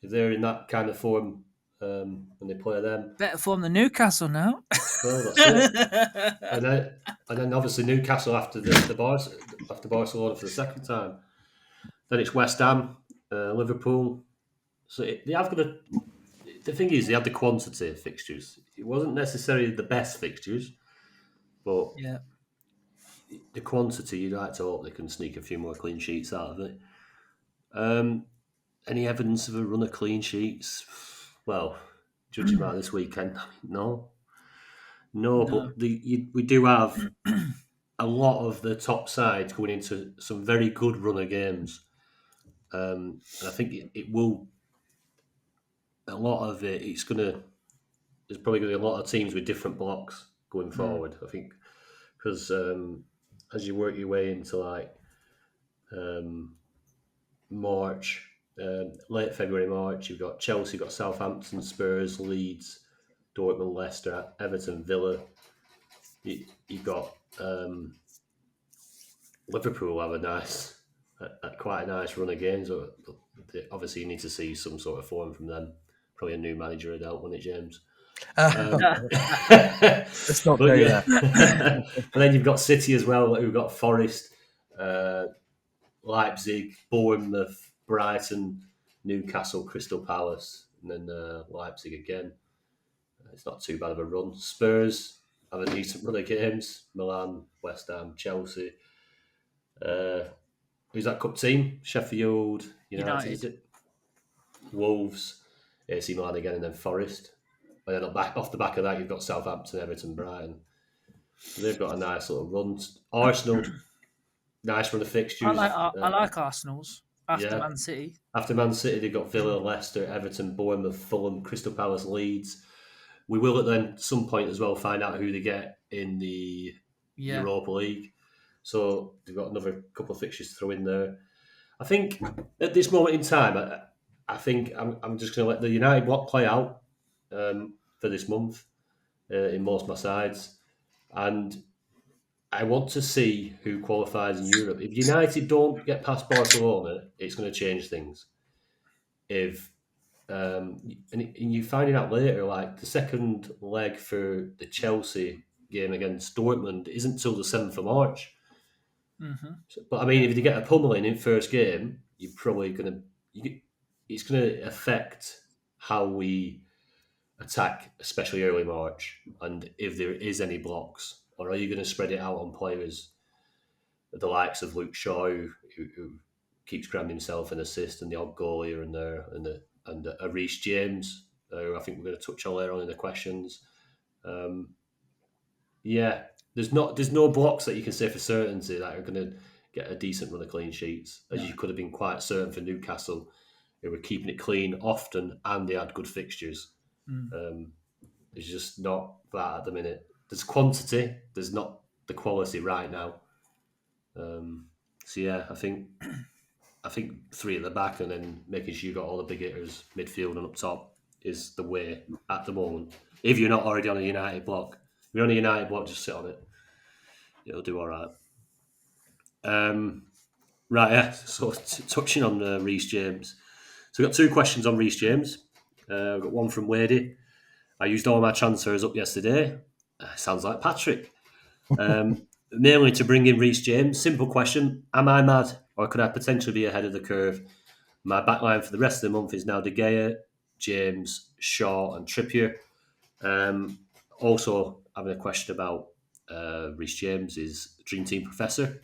If they're in that kind of form when they play them, better form than Newcastle now. well, that's it. And then obviously Newcastle after after Barcelona for the second time. Then it's West Ham, Liverpool. So they have got the thing is they had the quantity of fixtures. It wasn't necessarily the best fixtures, but Yeah, the quantity, you'd like to hope they can sneak a few more clean sheets out of it. Any evidence of a run of clean sheets? Well, judging by this weekend, no. No, no, but we do have a lot of the top sides going into some very good run of games. And I think it will, a lot of it, there's probably going to be a lot of teams with different blocks going forward, I think. Because as you work your way into like March, late February, March, you've got Chelsea, you've got Southampton, Spurs, Leeds, Dortmund, Leicester, Everton, Villa. You've got Liverpool have quite a nice run of games. Obviously, you need to see some sort of form from them. Probably a new manager would help, wouldn't it, James? Let's not But go yeah, there. but then you've got City as well, who've got Forest, Leipzig, Bournemouth, Brighton, Newcastle, Crystal Palace, and then Leipzig again. It's not too bad of a run. Spurs have a decent run of games. Milan, West Ham, Chelsea. Who's that cup team? Sheffield United, is United. it? Wolves, AC Milan again, and then Forest. And then off the back of that, you've got Southampton, Everton, Brighton. So they've got a nice little run. Arsenal, nice run of fixtures. I like Arsenal's after Yeah. Man City. After Man City, they've got Villa, Leicester, Everton, Bournemouth, Fulham, Crystal Palace, Leeds. We will at then some point as well find out who they get in the Yeah, Europa League. So they've got another couple of fixtures to throw in there. I think at this moment in time, I think I'm just going to let the United block play out for this month in most of my sides. And I want to see who qualifies in Europe. If United don't get past Barcelona, it's going to change things. If and you finding out later, like the second leg for the Chelsea game against Dortmund isn't till the 7th of March. But I mean, if you get a pummeling in first game, you're probably going to. It's going to affect how we attack, especially early March, and if there is any blocks, or are you going to spread it out on players, the likes of Luke Shaw, who keeps grabbing himself an assist and the odd goal here and there, and a Reece James, who I think we're going to touch on later on in the questions. Yeah, there's no blocks that you can say for certainty that are going to get a decent run of clean sheets, as No. you could have been quite certain for Newcastle, who were keeping it clean often and they had good fixtures. It's just not that at the minute. There's quantity, there's not the quality right now. So yeah, I think three at the back and then making sure you got all the big hitters midfield and up top is the way at the moment. If you're not already on a United block, if you're on a United block, just sit on it. It'll do all right. Right, yeah. So touching on Reece James. So we've got 2 questions on Reece James. I've got one from Wadey. I used all my transfers up yesterday. Sounds like Patrick. Mainly to bring in Reece James. Simple question. Am I mad or could I potentially be ahead of the curve? My backline for the rest of the month is now De Gea, James, Shaw and Trippier. Also having a question about Reece James is Dream Team Professor.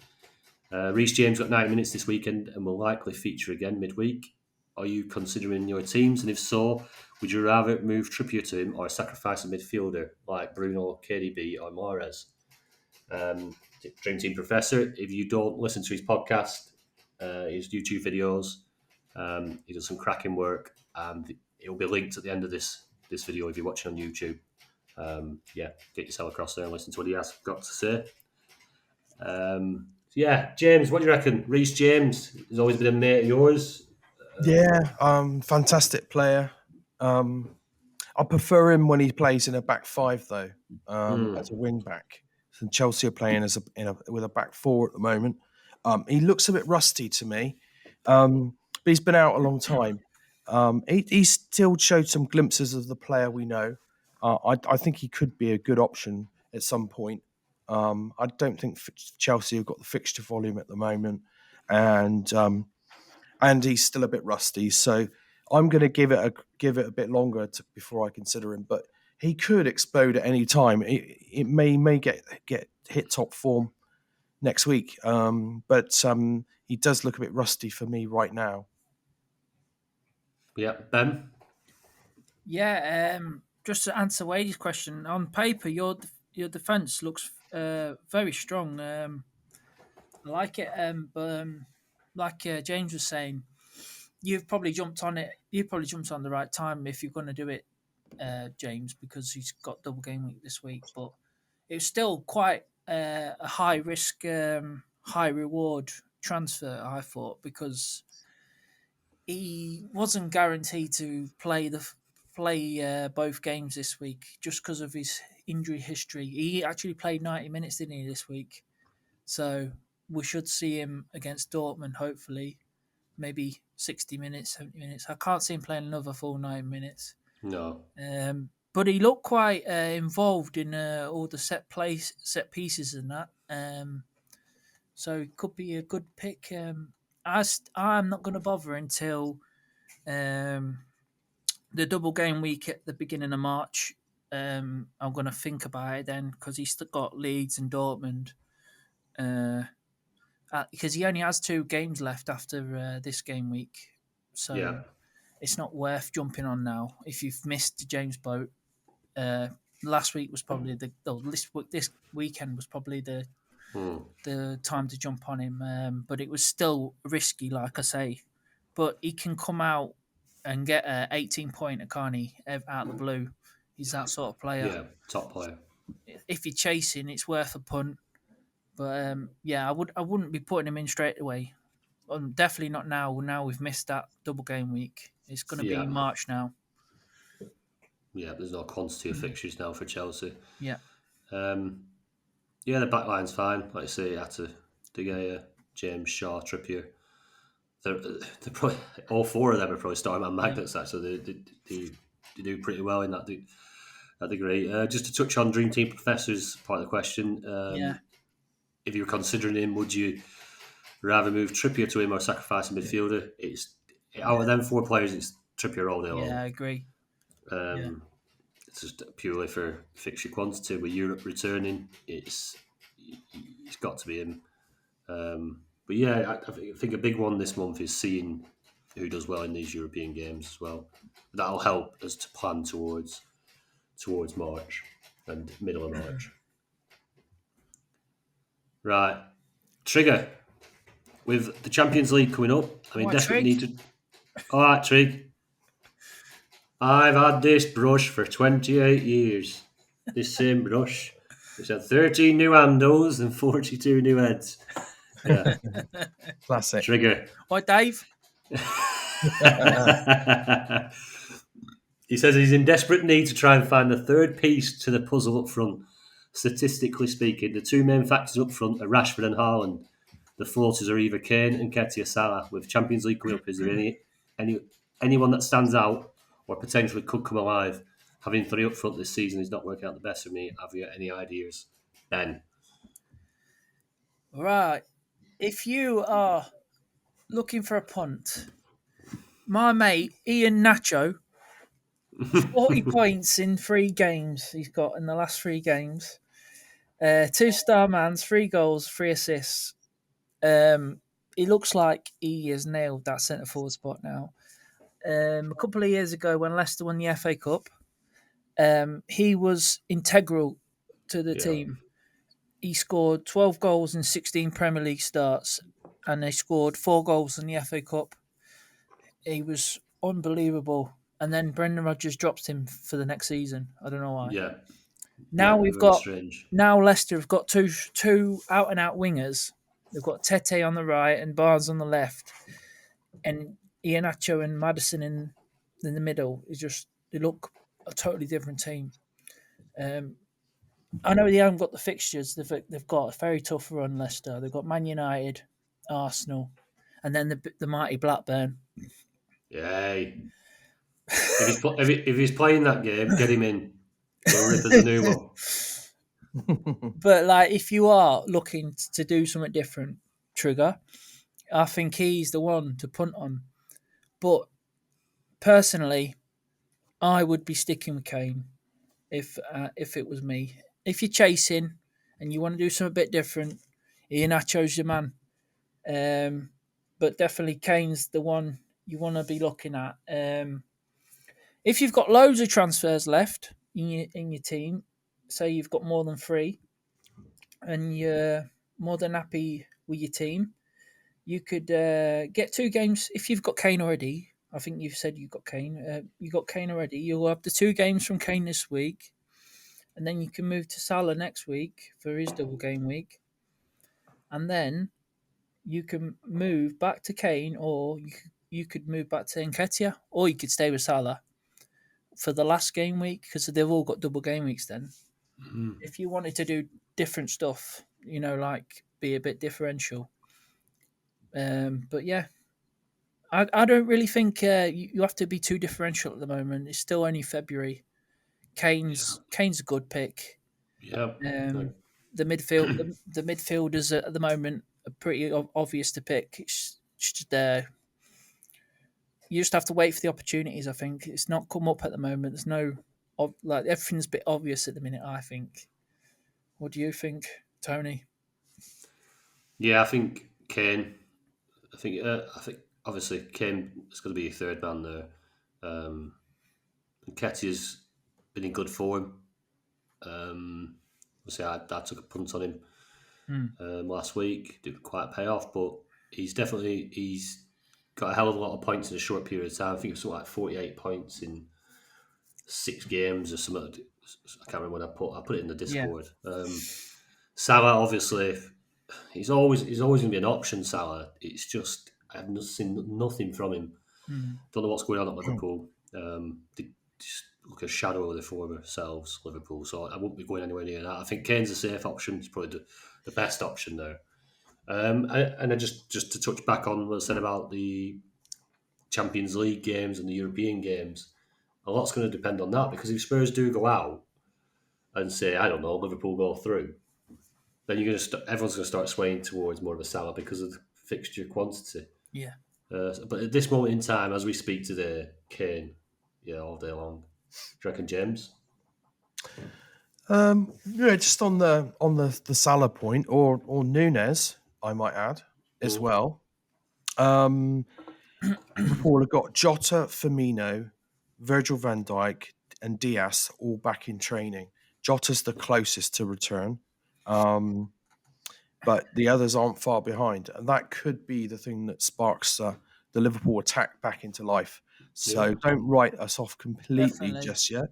Reece James got 90 minutes this weekend and will likely feature again midweek. Are you considering your teams? And if so, would you rather move Trippier to him or sacrifice a midfielder like Bruno, KDB or Mahrez? Dream Team Professor, if you don't listen to his podcast, his YouTube videos, he does some cracking work and it'll be linked at the end of this video if you're watching on YouTube. Yeah, get yourself across there and listen to what he has got to say. Yeah, James, what do you reckon? Reece James has always been a mate of yours. Yeah, fantastic player. I prefer him when he plays in a back five, though, as a wing back. And Chelsea are playing with a back four at the moment. He looks a bit rusty to me, but he's been out a long time. He still showed some glimpses of the player we know. I think he could be a good option at some point. I don't think Chelsea have got the fixture volume at the moment, and he's still a bit rusty. So I'm going to give it a bit longer before I consider him. But he could explode at any time. It may get hit top form next week, but he does look a bit rusty for me right now. Yeah, Ben. Yeah, just to answer Wade's question, on paper, your defense looks very strong. I like it, but like James was saying, you've probably jumped on it. You've probably jumped on the right time if you're going to do it, James, because he's got double game week this week. But it's still quite a high risk, high reward transfer. I thought because he wasn't guaranteed to play both games this week just because of his injury history. He actually played 90 minutes, didn't he, this week? So we should see him against Dortmund, hopefully, maybe 60 minutes, 70 minutes. I can't see him playing another full 9 minutes. No. But he looked quite involved in all the set pieces and that. So it could be a good pick. I'm not going to bother until the double game week at the beginning of March. I'm going to think about it then because he's still got Leeds and Dortmund. Because he only has 2 games left after this game week. So Yeah. it's not worth jumping on now if you've missed the James boat. Last week was probably this weekend was probably the time to jump on him. But it was still risky, like I say. But he can come out and get a 18-pointer, can't he? Out of the blue, he's that sort of player. Yeah, top player. If you're chasing, it's worth a punt. But yeah, I wouldn't be putting him in straight away. Definitely not now. Now we've missed that double game week. It's going to be March now. Yeah, there's no quantity of fixtures now for Chelsea. Yeah. Yeah, the back line's fine. Like I say, De Gea, James, Shaw, Trippier. They're probably, all 4 of them are probably starting man magnets. Actually, they do pretty well in that degree. Just to touch on Dream Team Professor's part of the question. If you were considering him, would you rather move Trippier to him or sacrifice a midfielder? Out of them 4 players, it's Trippier all day long. Yeah, I agree. It's just purely for fixture quantity. With Europe returning, it's got to be him. But yeah, I think a big one this month is seeing who does well in these European games as well. That'll help us to plan towards March and middle of March. Right, Trigger, with the Champions League coming up, I'm in Right, desperate Trig. need to. All right, Trig. I've had this brush for 28 years. This same brush. It's had 13 new handles and 42 new heads. Yeah, Classic. Trigger. Right, Dave. He says he's in desperate need to try and find the third piece to the puzzle up front. Statistically speaking, the two main factors up front are Rashford and Haaland. The floaters are either Kane and Ketia Salah. With Champions League coming up, is there anyone that stands out or potentially could come alive? Having three up front this season is not working out the best for me. Have you any ideas, Ben? Right. If you are looking for a punt, my mate Ian Nacho, 40 points in 3 games he's got in the last 3 games. 2-star mans, 3 goals, 3 assists. He looks like he has nailed that centre forward spot now. A couple of years ago when Leicester won the FA Cup, he was integral to the team. He scored 12 goals in 16 Premier League starts, and they scored 4 goals in the FA Cup. He was unbelievable. And then Brendan Rodgers dropped him for the next season. I don't know why. Yeah. Now Very strange. Now Leicester have got two out and out wingers. They've got Tete on the right and Barnes on the left, and Iheanacho and Maddison in the middle. They look a totally different team. I know they haven't got the fixtures. They've got a very tough run. Leicester. They've got Man United, Arsenal, and then the mighty Blackburn. Yay. If he's playing that game, get him in. We'll rip as a new one. But like, if you are looking to do something different, Trigger, I think he's the one to punt on. But personally, I would be sticking with Kane if it was me. If you're chasing and you want to do something a bit different, Iheanacho's your man. But definitely Kane's the one you want to be looking at. If you've got loads of transfers left in your team, say you've got more than 3, and you're more than happy with your team, you could get 2 games. If you've got Kane already, I think you've said you've got Kane. You got Kane already. You'll have the 2 games from Kane this week, and then you can move to Salah next week for his double game week, and then you can move back to Kane, or you could move back to Nketiah, or you could stay with Salah for the last game week, because they've all got double game weeks then. Mm-hmm. If you wanted to do different stuff, like be a bit differential. But yeah, I don't really think you have to be too differential at the moment. It's still only February. Kane's a good pick. Yeah. The midfielders at the moment are pretty obvious to pick. It's just you just have to wait for the opportunities. I think it's not come up at the moment. There's no everything's a bit obvious at the minute, I think. What do you think, Tony? Yeah, I think Kane. I think obviously Kane is going to be a third man there. Nketiah's been in good form. Obviously, I took a punt on him last week. Didn't quite pay off, but he's got a hell of a lot of points in a short period of time. I think it was something like 48 points in 6 games or something. I can't remember when I put it in the Discord. Yeah. Salah, obviously, he's always going to be an option. Salah, it's just I have seen nothing from him. Don't know what's going on at Liverpool. They just look a shadow of their former selves, Liverpool. So I won't be going anywhere near that. I think Kane's a safe option. He's probably the best option there. And I just to touch back on what I said about the Champions League games and the European games, a lot's going to depend on that, because if Spurs do go out and say, I don't know, Liverpool go through, then everyone's going to start swaying towards more of a Salah because of the fixture quantity. Yeah. But at this moment in time, as we speak today, Kane, all day long. Do you reckon, James? Just on the Salah point, or Nunes, I might add. as well. Um, Liverpool have got Jota, Firmino, Virgil van Dijk, and Diaz all back in training. Jota's the closest to return, but the others aren't far behind, and that could be the thing that sparks the Liverpool attack back into life. Yeah. So don't write us off completely Definitely. just yet.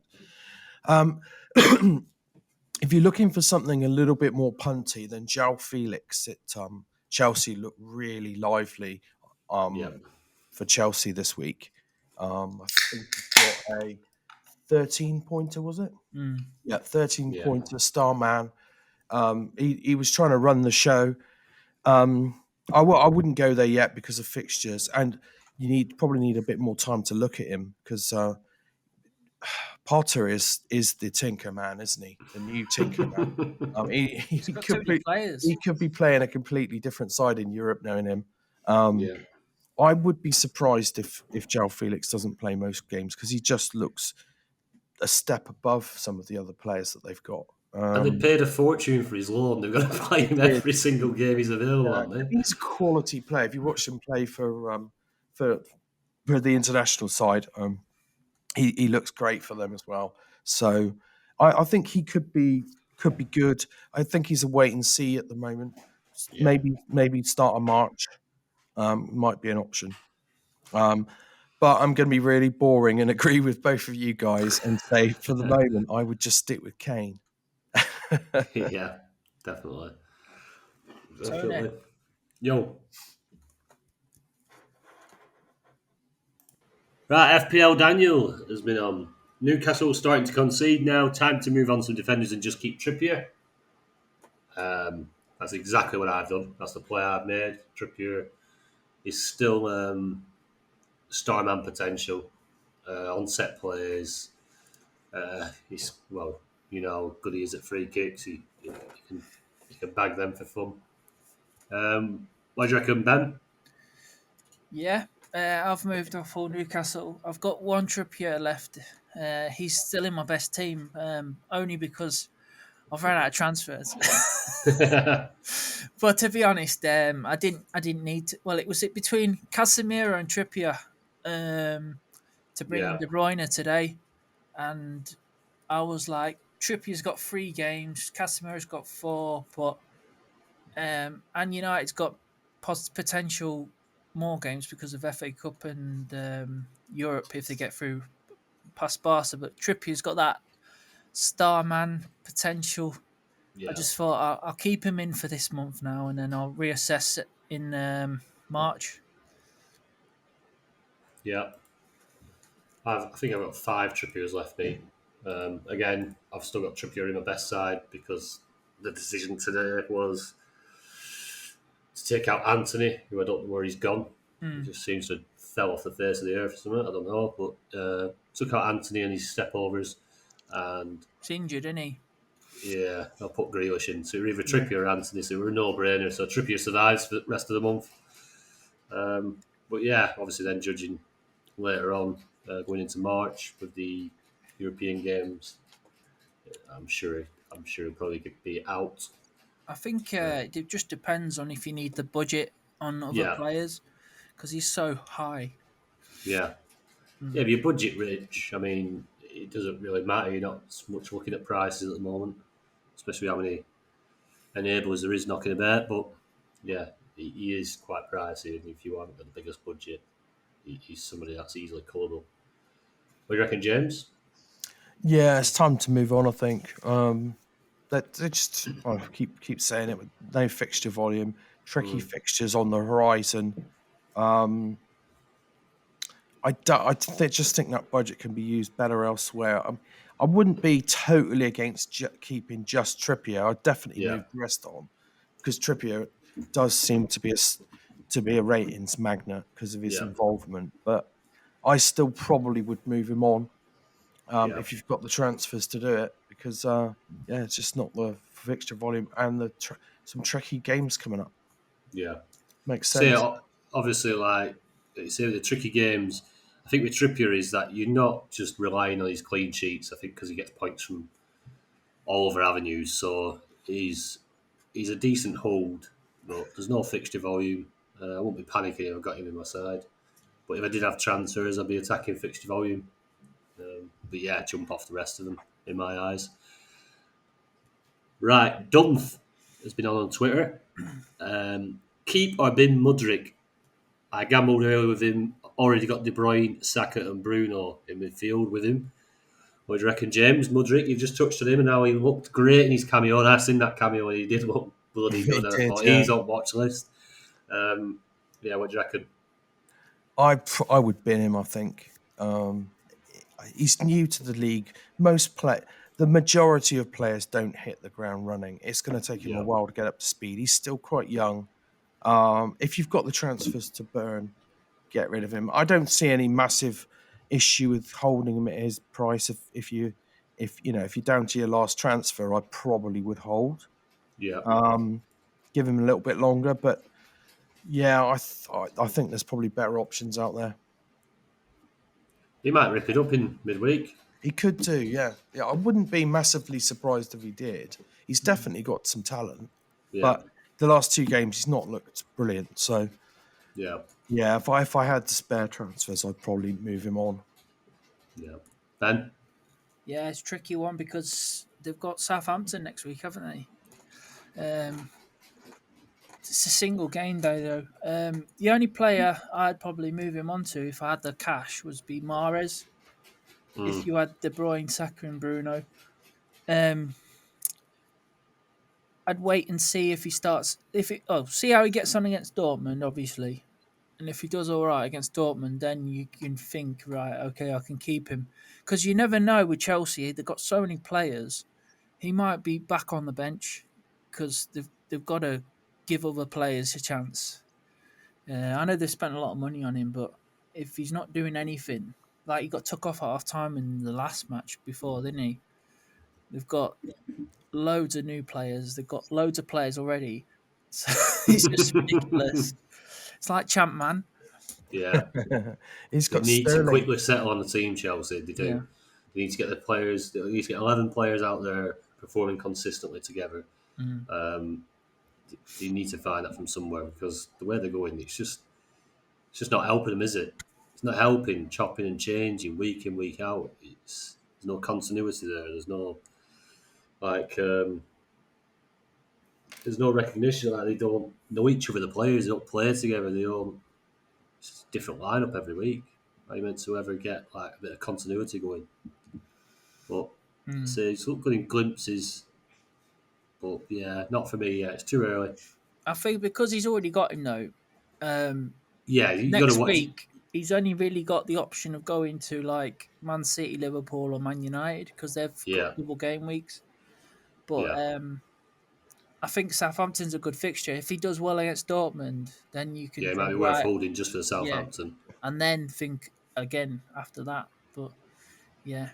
Um, if you're looking for something a little bit more punty, then João Felix at Chelsea looked really lively Yeah. for Chelsea this week. I think he got a 13 pointer, was it? Mm. Yeah, 13 Yeah. pointer, star man. He was trying to run the show. I wouldn't go there yet because of fixtures, and probably need a bit more time to look at him because Potter is the Tinker Man, isn't he? The new Tinker Man. He's got too many players. He could be playing a completely different side in Europe, knowing him. Um, Yeah. I would be surprised if João Felix doesn't play most games because he just looks a step above some of the other players that they've got. And they paid a fortune for his loan. They've got to play him Yeah, every single game he's available, yeah, aren't they? he's a quality player. If you watch him play for for the international side, he looks great for them as well. So I think he could be good. I think he's a wait and see at the moment. Yeah. Maybe start of March might be an option. But I'm going to be really boring and agree with both of you guys and say for the moment I would just stick with Kane. Yeah. Definitely. Tony. Definitely. Yo. Right, FPL Daniel has been on. Newcastle starting to concede now. Time to move on some defenders and just keep Trippier. That's exactly what I've done. That's the play I've made. Trippier is still starman potential on set plays. He's you know how good he is at free kicks. He can bag them for fun. What do you reckon, Ben? Yeah, I've moved off all Newcastle. I've got one Trippier left. He's still in my best team, only because I've run out of transfers. But to be honest, I didn't need to. Well, it was between Casemiro and Trippier to bring in Yeah, De Bruyne today, and I was like, Trippier's got 3 games, Casemiro's got 4, but and United's got potential more games because of FA Cup and Europe if they get through past Barca. But Trippier's got that star man potential. I yeah, just thought I'll keep him in for this month now, and then I'll reassess it in March. yeah. I think I've got 5 Trippiers left, me. Again, I've still got Trippier in my best side because the decision today was to take out Anthony, who I don't know where he's gone. He Mm. just seems to have fell off the face of the earth or something. I don't know. But took out Anthony and his stepovers. And He's injured, isn't he? yeah, I'll put Grealish in. So either Trippier or Anthony. So we're a no-brainer. So Trippier survives for the rest of the month. But yeah, obviously then judging later on, going into March with the European games, I'm sure he'll probably be out. I think it just depends on if you need the budget on other Yeah, players because he's so high. yeah. Mm. Yeah, if you're budget rich, I mean, it doesn't really matter. You're not so much looking at prices at the moment, especially how many enablers there is knocking about. But yeah, he is quite pricey, and if you haven't got the biggest budget, he's somebody that's easily cullable. What do you reckon, James? Yeah, it's time to move on. I think that they just I keep saying it with no fixture volume, tricky Mm, fixtures on the horizon. Um, just think that budget can be used better elsewhere. I wouldn't be totally against keeping just Trippier. I'd definitely yeah, move the rest on because Trippier does seem to be to be a ratings magnet because of his yeah, involvement. But I still probably would move him on yeah, if you've got the transfers to do it because yeah, it's just not the fixture volume and some tricky games coming up. yeah. Makes Say sense. obviously, like you say, the tricky games. I think with Trippier is that you're not just relying on his clean sheets. I think because he gets points from all over avenues, so he's a decent hold, but there's no fixture volume. I won't be panicking if I've got him in my side. But if I did have transfers, I'd be attacking fixture volume. But yeah, jump off the rest of them in my eyes. Right, Dunth has been on Twitter. Keep or bin Mudrick. I gambled earlier with him. Already got De Bruyne, Saka, and Bruno in midfield with him. What do you reckon, James? Mudrick, you've just touched on him and how he looked great in his cameo. And I've seen that cameo and he did look bloody good. He And I did, thought yeah. he's on watch list. Yeah, what do you reckon? I would bin him. I think he's new to the league. The majority of players don't hit the ground running. It's going to take him a Yeah, while to get up to speed. He's still quite young. If you've got the transfers to burn, get rid of him. I don't see any massive issue with holding him at his price. If you're down to your last transfer, I probably would hold. yeah. Give him a little bit longer, but yeah, I think there's probably better options out there. He might rip it up in midweek. He could do, yeah. Yeah, I wouldn't be massively surprised if he did. He's definitely got some talent, Yeah, but the last two games he's not looked brilliant. So yeah, yeah, if I had to spare transfers, I'd probably move him on. yeah. Ben? Yeah, it's a tricky one because they've got Southampton next week, haven't they? It's a single game day though. The only player I'd probably move him on to if I had the cash was be Mahrez. If you had De Bruyne, Saka, and Bruno, um, I'd wait and see if he starts. See how he gets on against Dortmund, obviously, and if he does all right against Dortmund, then you can think, right, okay, I can keep him because you never know with Chelsea. They've got so many players. He might be back on the bench because they've got to give other players a chance. I know they've spent a lot of money on him, but if he's not doing anything, like he got took off at half time in the last match before, didn't he? They've got loads of new players. They've got loads of players already. So it's just ridiculous. It's like Champ Man. Yeah. He's They got need to Sterling. quickly settle on the team, Chelsea. They do. Yeah. They need to get the players, they need to get 11 players out there performing consistently together. Mm. They need to find that from somewhere because the way they're going, it's just not helping them, is it? It's not helping, chopping and changing week in, week out. There's no continuity there. Like, um, there's no recognition. Like they don't know each other. The players they don't play together. They don't. It's just a different lineup every week. Are you meant to ever get like a bit of continuity going? But Mm. so it's looked good in glimpses. But yeah, not for me yet. It's too early. I think because he's already got him though. Um, Yeah, you got to Next watch. week he's only really got the option of going to like Man City, Liverpool, or Man United because they've got Yeah, double game weeks. But yeah, I think Southampton's a good fixture. If he does well against Dortmund, then you can yeah. It might think be worth right, holding just for yeah, Southampton. and then think again after that. But yeah,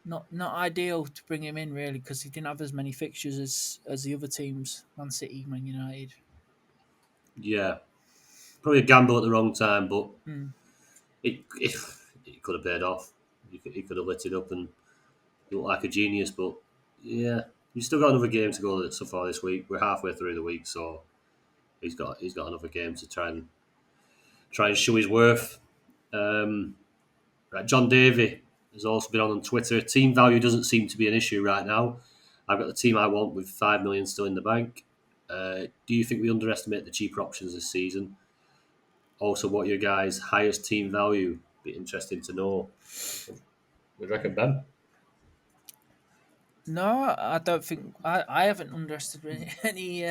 not ideal to bring him in really because he didn't have as many fixtures as the other teams, Man City, Man United. Yeah, probably a gamble at the wrong time, but Mm. it could have paid off. He could have lit it up and looked like a genius. But yeah, he's still got another game to go so far this week. We're halfway through the week, so he's got another game to try and show his worth. Right, John Davey has also been on Twitter. Team value doesn't seem to be an issue right now. I've got the team I want with 5 million still in the bank. Do you think we underestimate the cheaper options this season? Also, what are your guys' highest team value? Be interesting to know. Would you reckon, Ben? No, I don't think I haven't underestimated any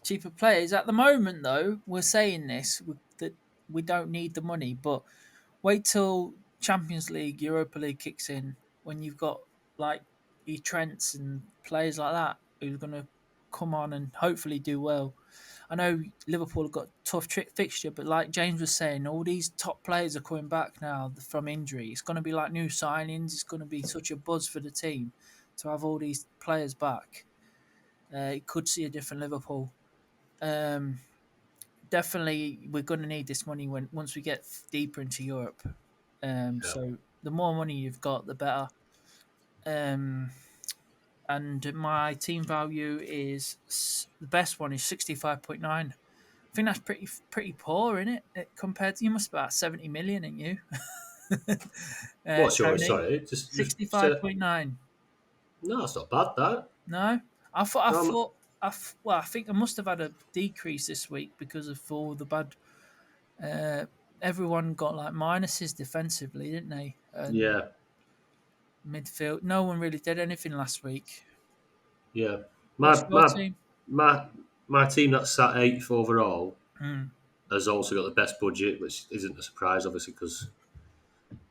cheaper players at the moment. Though we're saying this that we don't need the money, but wait till Champions League, Europa League kicks in when you've got like your Trents and players like that who's going to come on and hopefully do well. I know Liverpool have got a tough fixture, but like James was saying, all these top players are coming back now from injury. It's going to be like new signings. It's going to be such a buzz for the team to have all these players back. It could see a different Liverpool. Um, Definitely, we're going to need this money once we get deeper into Europe. Yeah. So the more money you've got, the better. Um, and my team value is the best one is 65.9. I think that's pretty poor, isn't it? Compared to you must be about 70 million in you. What's yours? Tony, Sorry, just say that. 65.9. No, it's not bad. That. No, I Um, thought, well, I think I must have had a decrease this week because of all the bad. Uh, Everyone got like minuses defensively, didn't they? And yeah, midfield, no one really did anything last week. yeah. What's My your my team? my my team that's sat eighth overall Hmm. has also got the best budget, which isn't a surprise, obviously, because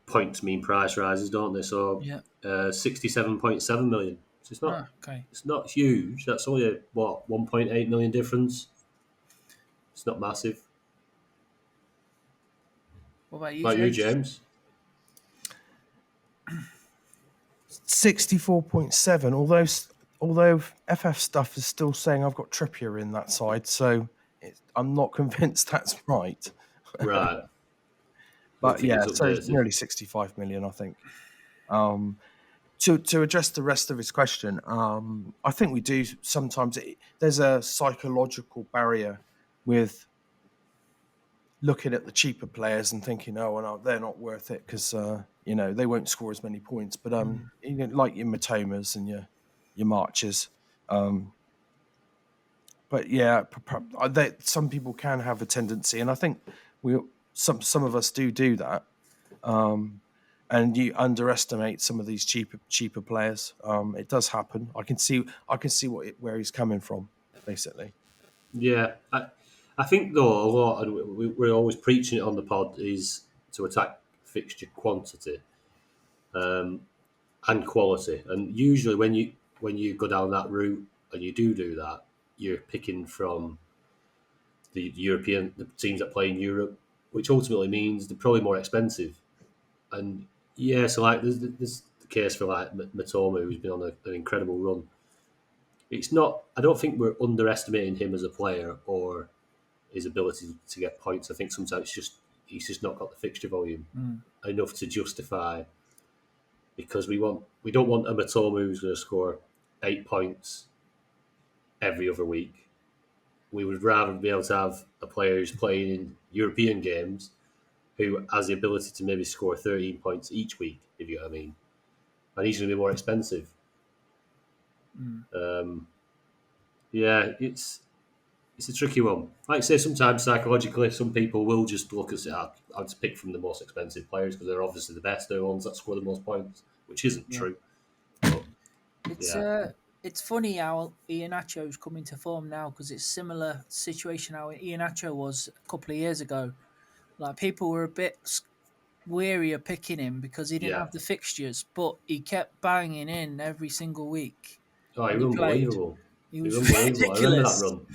points mean price rises, don't they? So, Yeah. 67.7 million. So Ah, okay. it's not huge. That's only a 1.8 million difference. It's not massive. What about you, Like you, James? James. 64.7. Although FF stuff is still saying I've got Trippier in that side, so I'm not convinced that's right. Right. I don't But think yeah, it's so it's updated. nearly 65 million, I think. Um, to address the rest of his question, I think we do sometimes. There's a psychological barrier with looking at the cheaper players and thinking, oh, well, no, they're not worth it because they won't score as many points. But Mm. like your Matomas and your Marches. Um, but yeah, some people can have a tendency, and I think we some of us do that. Um, and you underestimate some of these cheaper players. It does happen. I can see where he's coming from, basically. Yeah. I think, though, a lot, and we're always preaching it on the pod, is to attack fixture quantity and quality. And usually, when you go down that route and you do that, you're picking from the teams that play in Europe, which ultimately means they're probably more expensive. And yeah, so like there's the case for like Matoma, who's been on an incredible run. It's not. I don't think we're underestimating him as a player or his ability to get points. I think sometimes he's just not got the fixture volume Mm. enough to justify, because we don't want a Matoma who's going to score 8 points every other week. We would rather be able to have a player who's playing in European games who has the ability to maybe score 13 points each week, if you know what I mean. And he's going to be more expensive. Mm. Um, yeah, it's a tricky one. Like I say, sometimes psychologically, some people will just look at it. I'll just pick from the most expensive players because they're obviously the best. They're the ones that score the most points, which isn't Yeah. true. But It's yeah, uh, it's funny how Iheanacho's coming to form now because it's similar situation how Iheanacho was a couple of years ago. Like people were a bit weary of picking him because he didn't yeah. have the fixtures, but he kept banging in every single week Oh, he when was he played. unbelievable. He He was was unbelievable. I remember that ridiculous. run.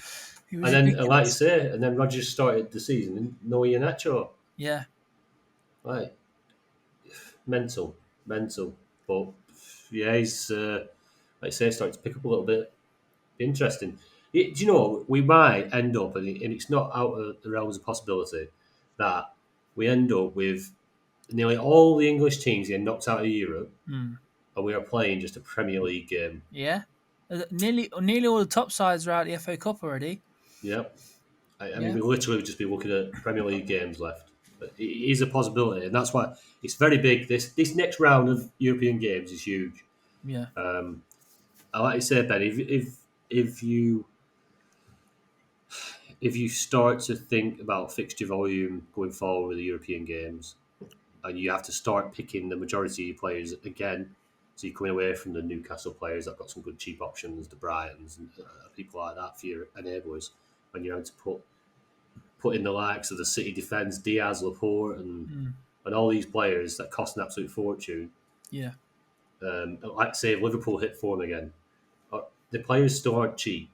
He was And like you ridiculous. say, and then Rodgers started the season, no Iheanacho. Yeah, Right, mental, mental. But yeah, he's like I say, starting to pick up a little bit. Interesting. Do you know, we might end up, and it's not out of the realms of possibility, that we end up with nearly all the English teams getting knocked out of Europe, mm. and we are playing just a Premier League game. Yeah. Nearly all the top sides are out of the FA Cup already. Yep. I mean, Yeah, we literally would just be looking at Premier League games left. But it is a possibility, and that's why it's very big. This next round of European games is huge. yeah, Um, I like to say, Ben, if you start to think about fixture volume going forward with the European games, and you have to start picking the majority of your players again, so you're coming away from the Newcastle players that got some good cheap options, the Bryans and people like that for your enablers, and you're having to put in the likes of the City defence, Diaz, Laporte, mm. and all these players that cost an absolute fortune. Yeah, Like say, if Liverpool hit form again, the players still aren't cheap.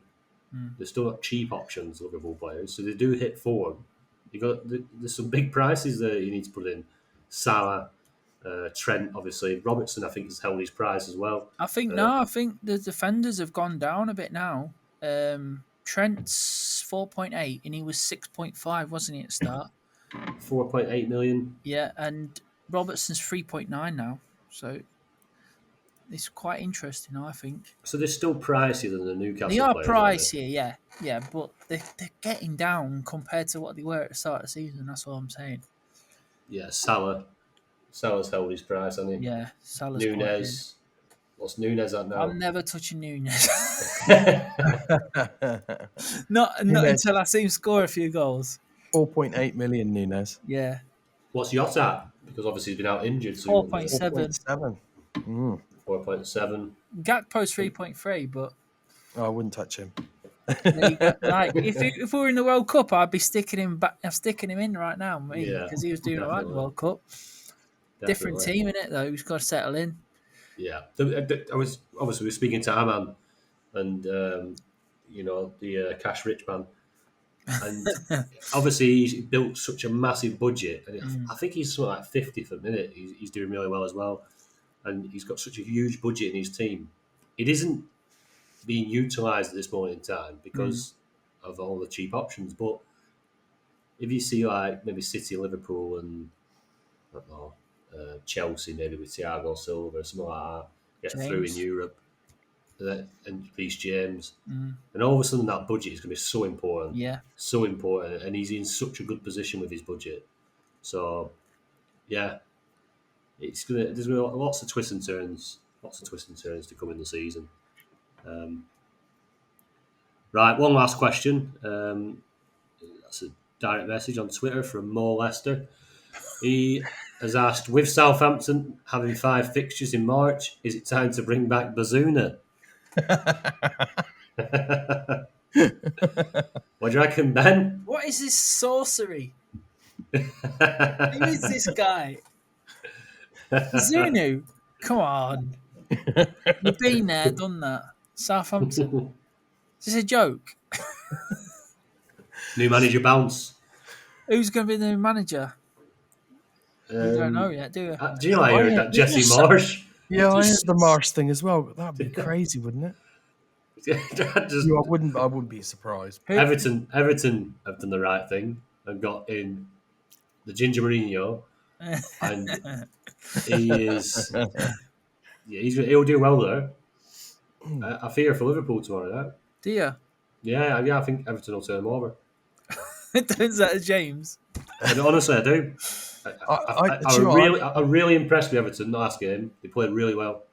mm. They're still not cheap options, Liverpool players. So they do hit form. There's some big prices there you need to put in. Salah, Trent, obviously. Robertson, I think, has held his price as well. Uh, I think the defenders have gone down a bit now. Trent's 4.8 and he was 6.5, wasn't he at the start? 4.8 million. Yeah, and Robertson's 3.9 now. So it's quite interesting, I think. So they're still pricier than the They Newcastle are players, aren't they? pricey, yeah, but they're getting down compared to what they were at the start of the season. That's all I'm saying. Yeah, Salah. Salah's held his price, hasn't he? Yeah, Salah's quite good. Nunez. What's Nunez at now? I'm never touching Nunes. Nunes, not until I see him score a few goals. 4.8 million Nunes. Yeah, What's Yacht at? Because obviously he's been out injured. So 4.7. 4.7. 4.7. Gakpo's 3.3, but I wouldn't touch him. there you go. Like if we were in the World Cup, I'd be sticking him back. I'm sticking him in right now, me, Yeah, because he was doing all right in the definitely. World Cup. Different Definitely. team in it though. He's got to settle in. Yeah. I was obviously we were speaking to Aman and the cash rich man, and obviously he's built such a massive budget, and I think he's something like 50th at the minute. He's doing really well as well, and he's got such a huge budget in his team. It isn't being utilised at this moment in time because of all the cheap options. But if you see like maybe City, Liverpool, and I don't know, Chelsea, maybe with Thiago Silva, or something like that, get through in James. Europe, and Reece James, and all of a sudden that budget is going to be so important, Yeah. so important, and he's in such a good position with his budget. So, yeah, there's going to be lots of twists and turns to come in the season. Right, one last question. That's a direct message on Twitter from Mo Lester. He has asked, with Southampton having 5 fixtures in March, is it time to bring back Bazuna? What do you reckon, Ben? What is this sorcery? Who is this guy? Zunu? Come on. You've been there, done that. Southampton. Is this a joke? New manager bounce. Who's going to be the new manager? We don't know yet, do we? Do you know I heard that Jesse Marsh? Yeah, I heard the Marsh thing as well. That'd be crazy, wouldn't it? I wouldn't be surprised. Everton have done the right thing and got in the Ginger Mourinho, and he'll do well there. I fear for Liverpool tomorrow night. Do you? Yeah, I think Everton will turn them over. It turns out it's James. And honestly, I do. I'm really impressed with Everton last game. They played really well.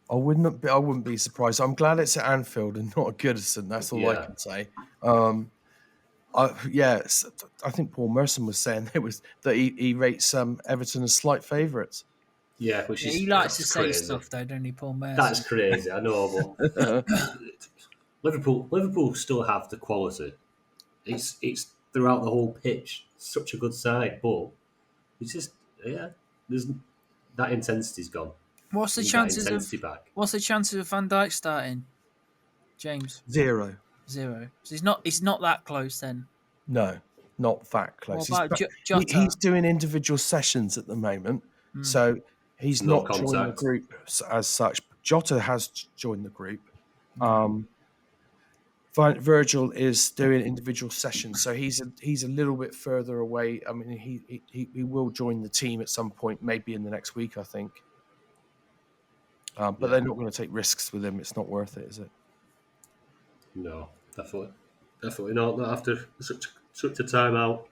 I wouldn't be surprised. I'm glad it's at Anfield and not at Goodison. That's all I can say. I think Paul Merson was saying that he rates Everton as slight favourites. Yeah, he likes to say crazy stuff though, don't he, Paul Merson? That's crazy. I know, but Liverpool still have the quality. It's throughout the whole pitch. Such a good side, but it's just there's that intensity's gone. What's the chances of Van Dijk starting? James? 0. So he's not that close then. No, not that close. What about Jota? He's doing individual sessions at the moment, so he's not joined the group as such. Jota has joined the group. Virgil is doing individual sessions, so he's a little bit further away. I mean, he will join the team at some point, maybe in the next week, I think. But they're not going to take risks with him. It's not worth it, is it? No, definitely not. Not after such a timeout.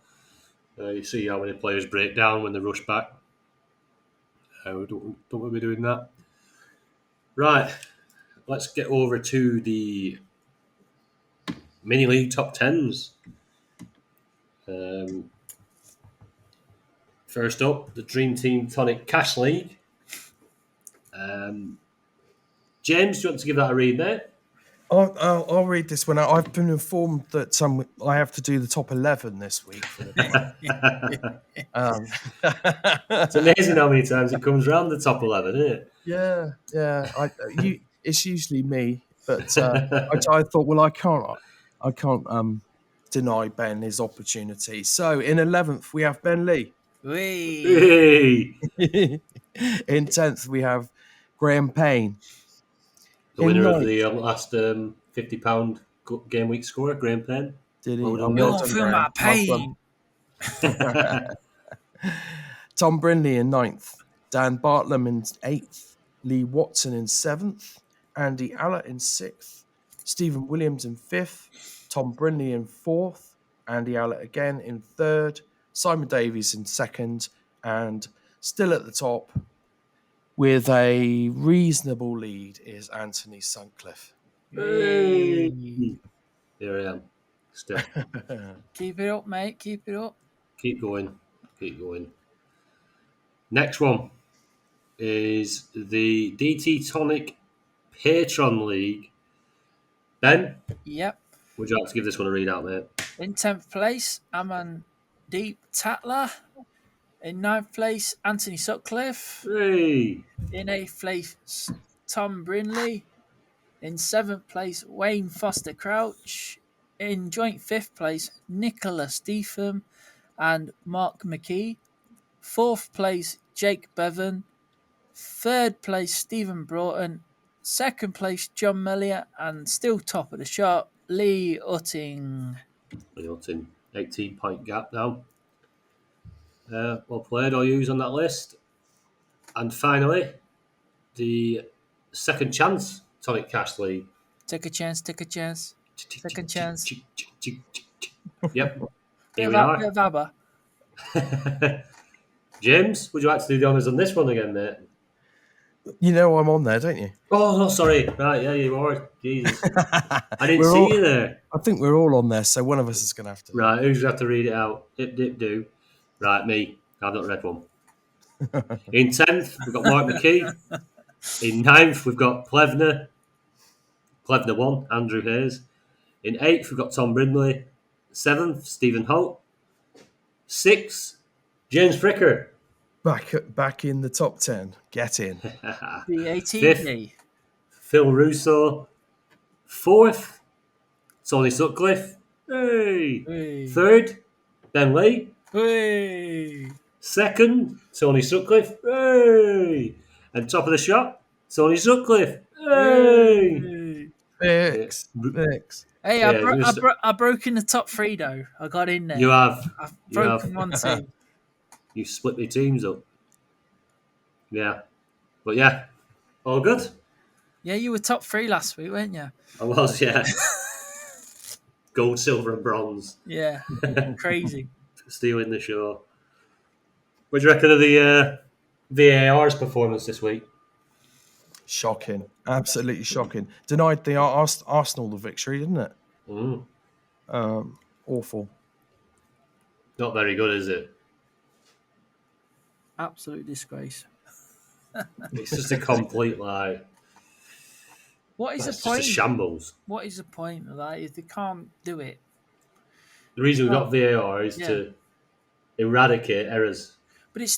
You see how many players break down when they rush back. We don't want to be doing that. Right, let's get over to the mini league top 10s. First up, the Dream Team Tonic Cash League. James, do you want to give that a read, mate? I'll read this one out. I've been informed that I have to do the top 11 this week. It's amazing how many times it comes around the top 11, isn't it? Yeah. It's usually me, but I thought, well, I can't deny Ben his opportunity. So in 11th we have Ben Lee. Hey. In 10th we have Graham Payne. The winner of the last £50 game week score, Graham Payne. Did he? You're feeling my pain. Tom Brindley in 9th. Dan Bartlam in 8th. Lee Watson in 7th, Andy Allett in 6th, Stephen Williams in 5th, Tom Brindley in 4th, Andy Allett again in 3rd, Simon Davies in 2nd, and still at the top with a reasonable lead is Anthony Sutcliffe. Hey! Hey. Here I am. Still. Keep it up, mate. Keep it up. Keep going. Keep going. Next one is the DT Tonic Patron League. Ben, Yep. would you like to give this one a read out, mate? In 10th place, Aman Deep Tatler. In 9th place, Anthony Sutcliffe. Hey! In 8th place, Tom Brinley. In 7th place, Wayne Foster Crouch. In joint 5th place, Nicola Steetham and Mark McKee. 4th place, Jake Bevan. 3rd place, Stephen Broughton. 2nd place, John Mellier. And still top of the chart, Lee Utting. It's in 18-point gap now. Well played or used on that list. And finally, the second chance Tonic Cash League. Take a chance, take a chance. Second chance. Yep. Bit Here of, we are. bit of ABBA. James, would you like to do the honours on this one again, mate? You know I'm on there, don't you? Oh, no, sorry. Right, yeah, you are. Jesus. I didn't We're see all- you there. I think we're all on there, so one of us is going to have to. Right, who's going to have to read it out? Dip, dip, do. Right, me. I've not read one. In 10th, we've got Mark McKee. In 9th, we've got Plevner. Plevner 1, Andrew Hayes. In 8th, we've got Tom Brindley. 7th, Stephen Holt. 6th, James Fricker. Back in the top 10. Get in. The ATP. Phil Russo. 4th, Tony Sutcliffe. Hey. Hey. 3rd, Ben Lee. Hey. 2nd, Tony Sutcliffe. Hey. And top of the shop, Tony Sutcliffe. Hey. Fix. Hey, Yeah, I broke in the top 3 though. I got in there. You have. I've You broken have. one team. You split the teams up. Yeah. But yeah, all good. Yeah, you were top 3 last week, weren't you? I was, yeah. Gold, silver, and bronze. Yeah. Crazy. Stealing the show. What do you reckon of the VAR's performance this week? Shocking. Absolutely shocking. Denied the Arsenal the victory, didn't it? Awful. Not very good, is it? Absolute disgrace. It's just a complete, like... What is the It's point? just a shambles. What is the point of that? If they can't do it. The reason we've got VAR is to eradicate errors. But it's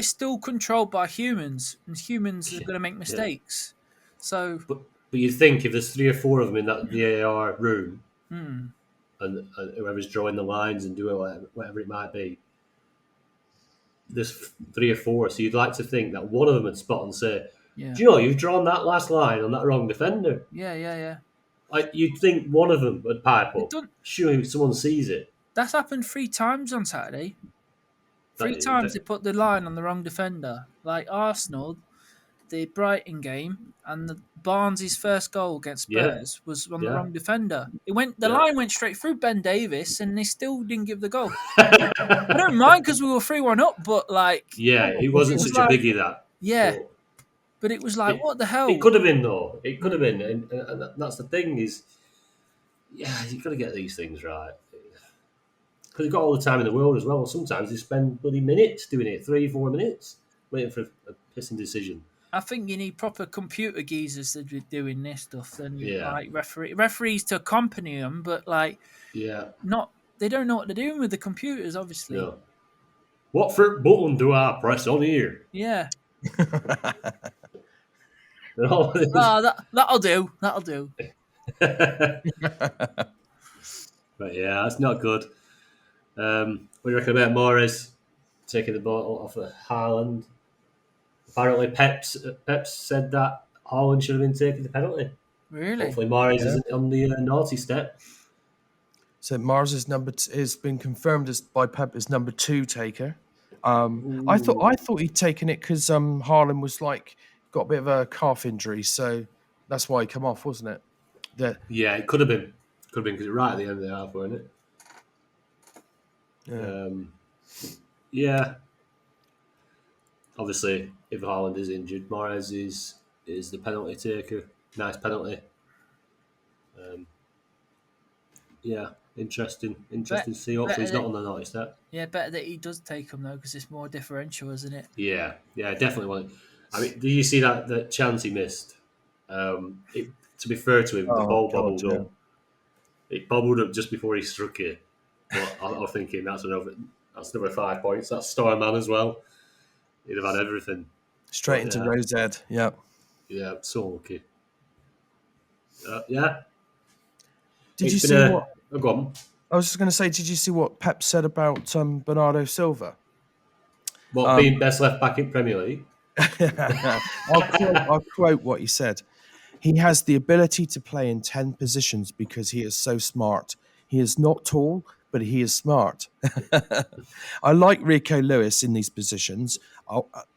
still controlled by humans, and humans are going to make mistakes. So, But you'd think if there's 3 or 4 of them in that VAR room, and whoever's drawing the lines and doing whatever it might be, there's 3 or 4. So you'd like to think that one of them would spot and say, yeah, "Do you know you've drawn that last line on that wrong defender?" yeah. Like you'd think one of them would pipe up. Don't- Surely someone sees it. That's happened 3 times on Saturday. 3 times they put the line on the wrong defender. Like Arsenal, the Brighton game, and the Barnes' first goal against Spurs was on the wrong defender. The line went straight through Ben Davis, and they still didn't give the goal. I don't mind because we were 3-1 up, but like, it wasn't such a biggie that. Yeah, but it was like, what the hell? It could have been though. It could have been, and that's the thing is, you've got to get these things right. Because they've got all the time in the world as well. Sometimes they spend bloody minutes doing it, 3-4 minutes, waiting for a pissing decision. I think you need proper computer geezers to be doing this stuff than like referees to accompany them, but like they don't know what they're doing with the computers, obviously. No. What button do I press on here? Yeah. That'll do. But yeah, that's not good. What do you reckon about Morris taking the ball off of Haaland? Apparently, Pep said that Haaland should have been taking the penalty. Really? Hopefully, Morris isn't on the naughty step. So Mars is has been confirmed by Pep as number 2 taker. I thought he'd taken it because Haaland was like got a bit of a calf injury, so that's why he come off, wasn't it? Yeah, it could have been. Could have been because right at the end of the half, wasn't it? Yeah. Yeah. Obviously, if Haaland is injured, Mahrez is the penalty taker. Nice penalty. Yeah, interesting. Bet, Interesting to see. Hopefully, better he's not that, on the notice that. yeah, better that he does take them though, because it's more differential, isn't it? Yeah, yeah, definitely want. I mean, did you see that chance he missed? To be fair to him, the Oh ball God, bobbled yeah. up. It bobbled up just before he struck it. But I was thinking that's another 5 points. That's Starman as well. He'd have had everything. Straight But into yeah, Rose Ed. Yeah. yeah, so lucky. Yeah, Did it's you been see what? a go on. I was just going to say, did you see what Pep said about Bernardo Silva? What Um, being best left back in Premier League? I'll quote what he said. He has the ability to play in 10 positions because he is so smart. He is not tall, but he is smart. I like Rico Lewis in these positions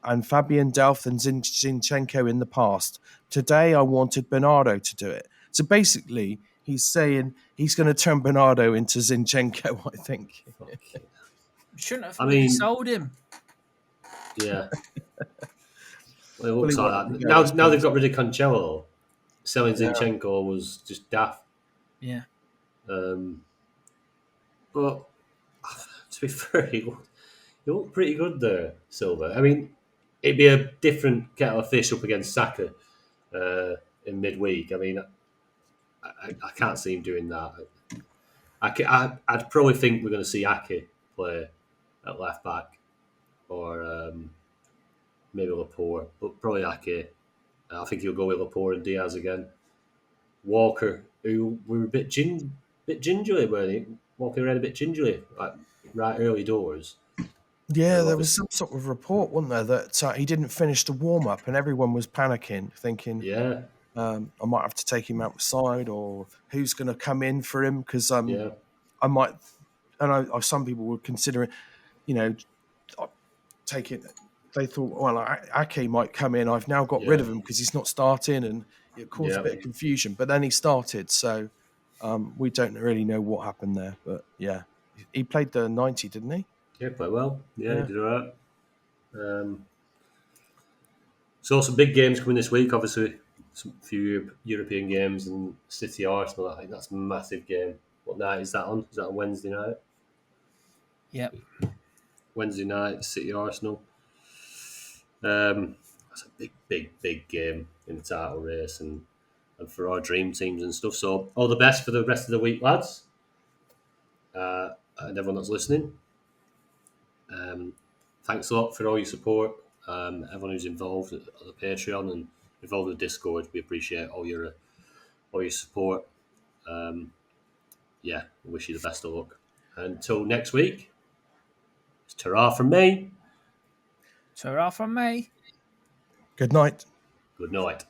and Fabian Delph and Zinchenko in the past. Today, I wanted Bernardo to do it. So basically, he's saying he's going to turn Bernardo into Zinchenko, I think. Fucking- Shouldn't have I bloody mean, sold him. yeah. Well, it Well, he looks wanted like to that. go, I Now they've suppose. got rid of Cancelo. Selling Yeah. Zinchenko was just daft. Yeah. Um, but to be fair, he looked pretty good there, Silver. I mean, it'd be a different kettle of fish up against Saka uh, in midweek. I mean, I can't see him doing that. I'd probably think we're going to see Ake play at left back or maybe Laporte, but probably Ake. I think he'll go with Laporte and Diaz again. Walker, who were a bit gingerly, weren't he? Walker ran a bit gingerly, like right early doors. Yeah, there was Obviously, some sort of report, wasn't there, that he didn't finish the warm up, and everyone was panicking, thinking yeah, I might have to take him outside, or who's going to come in for him because yeah, I might, and some people were considering, you know, taking. They thought, well, Ake might come in. I've now got rid yeah, of him because he's not starting, and it caused a yeah, bit of confusion. But then he started, so we don't really know what happened there. But yeah, he played the 90, didn't he? yeah. Quite well. Yeah, he Yeah. did all right. Um, so some big games coming this week. Obviously, some few European games and City Arsenal. I think that's a massive game. What night is that on? Is that on Wednesday night? Yep. Wednesday night, City Arsenal. That's a big game in the title race and for our dream teams and stuff. So all the best for the rest of the week, lads, and everyone that's listening. Thanks a lot for all your support. Everyone who's involved at the Patreon and involved in the Discord, we appreciate all your support. Yeah, we wish you the best of luck. Until next week, it's ta-ra from me. Ta-ra from me. Good night. Good night.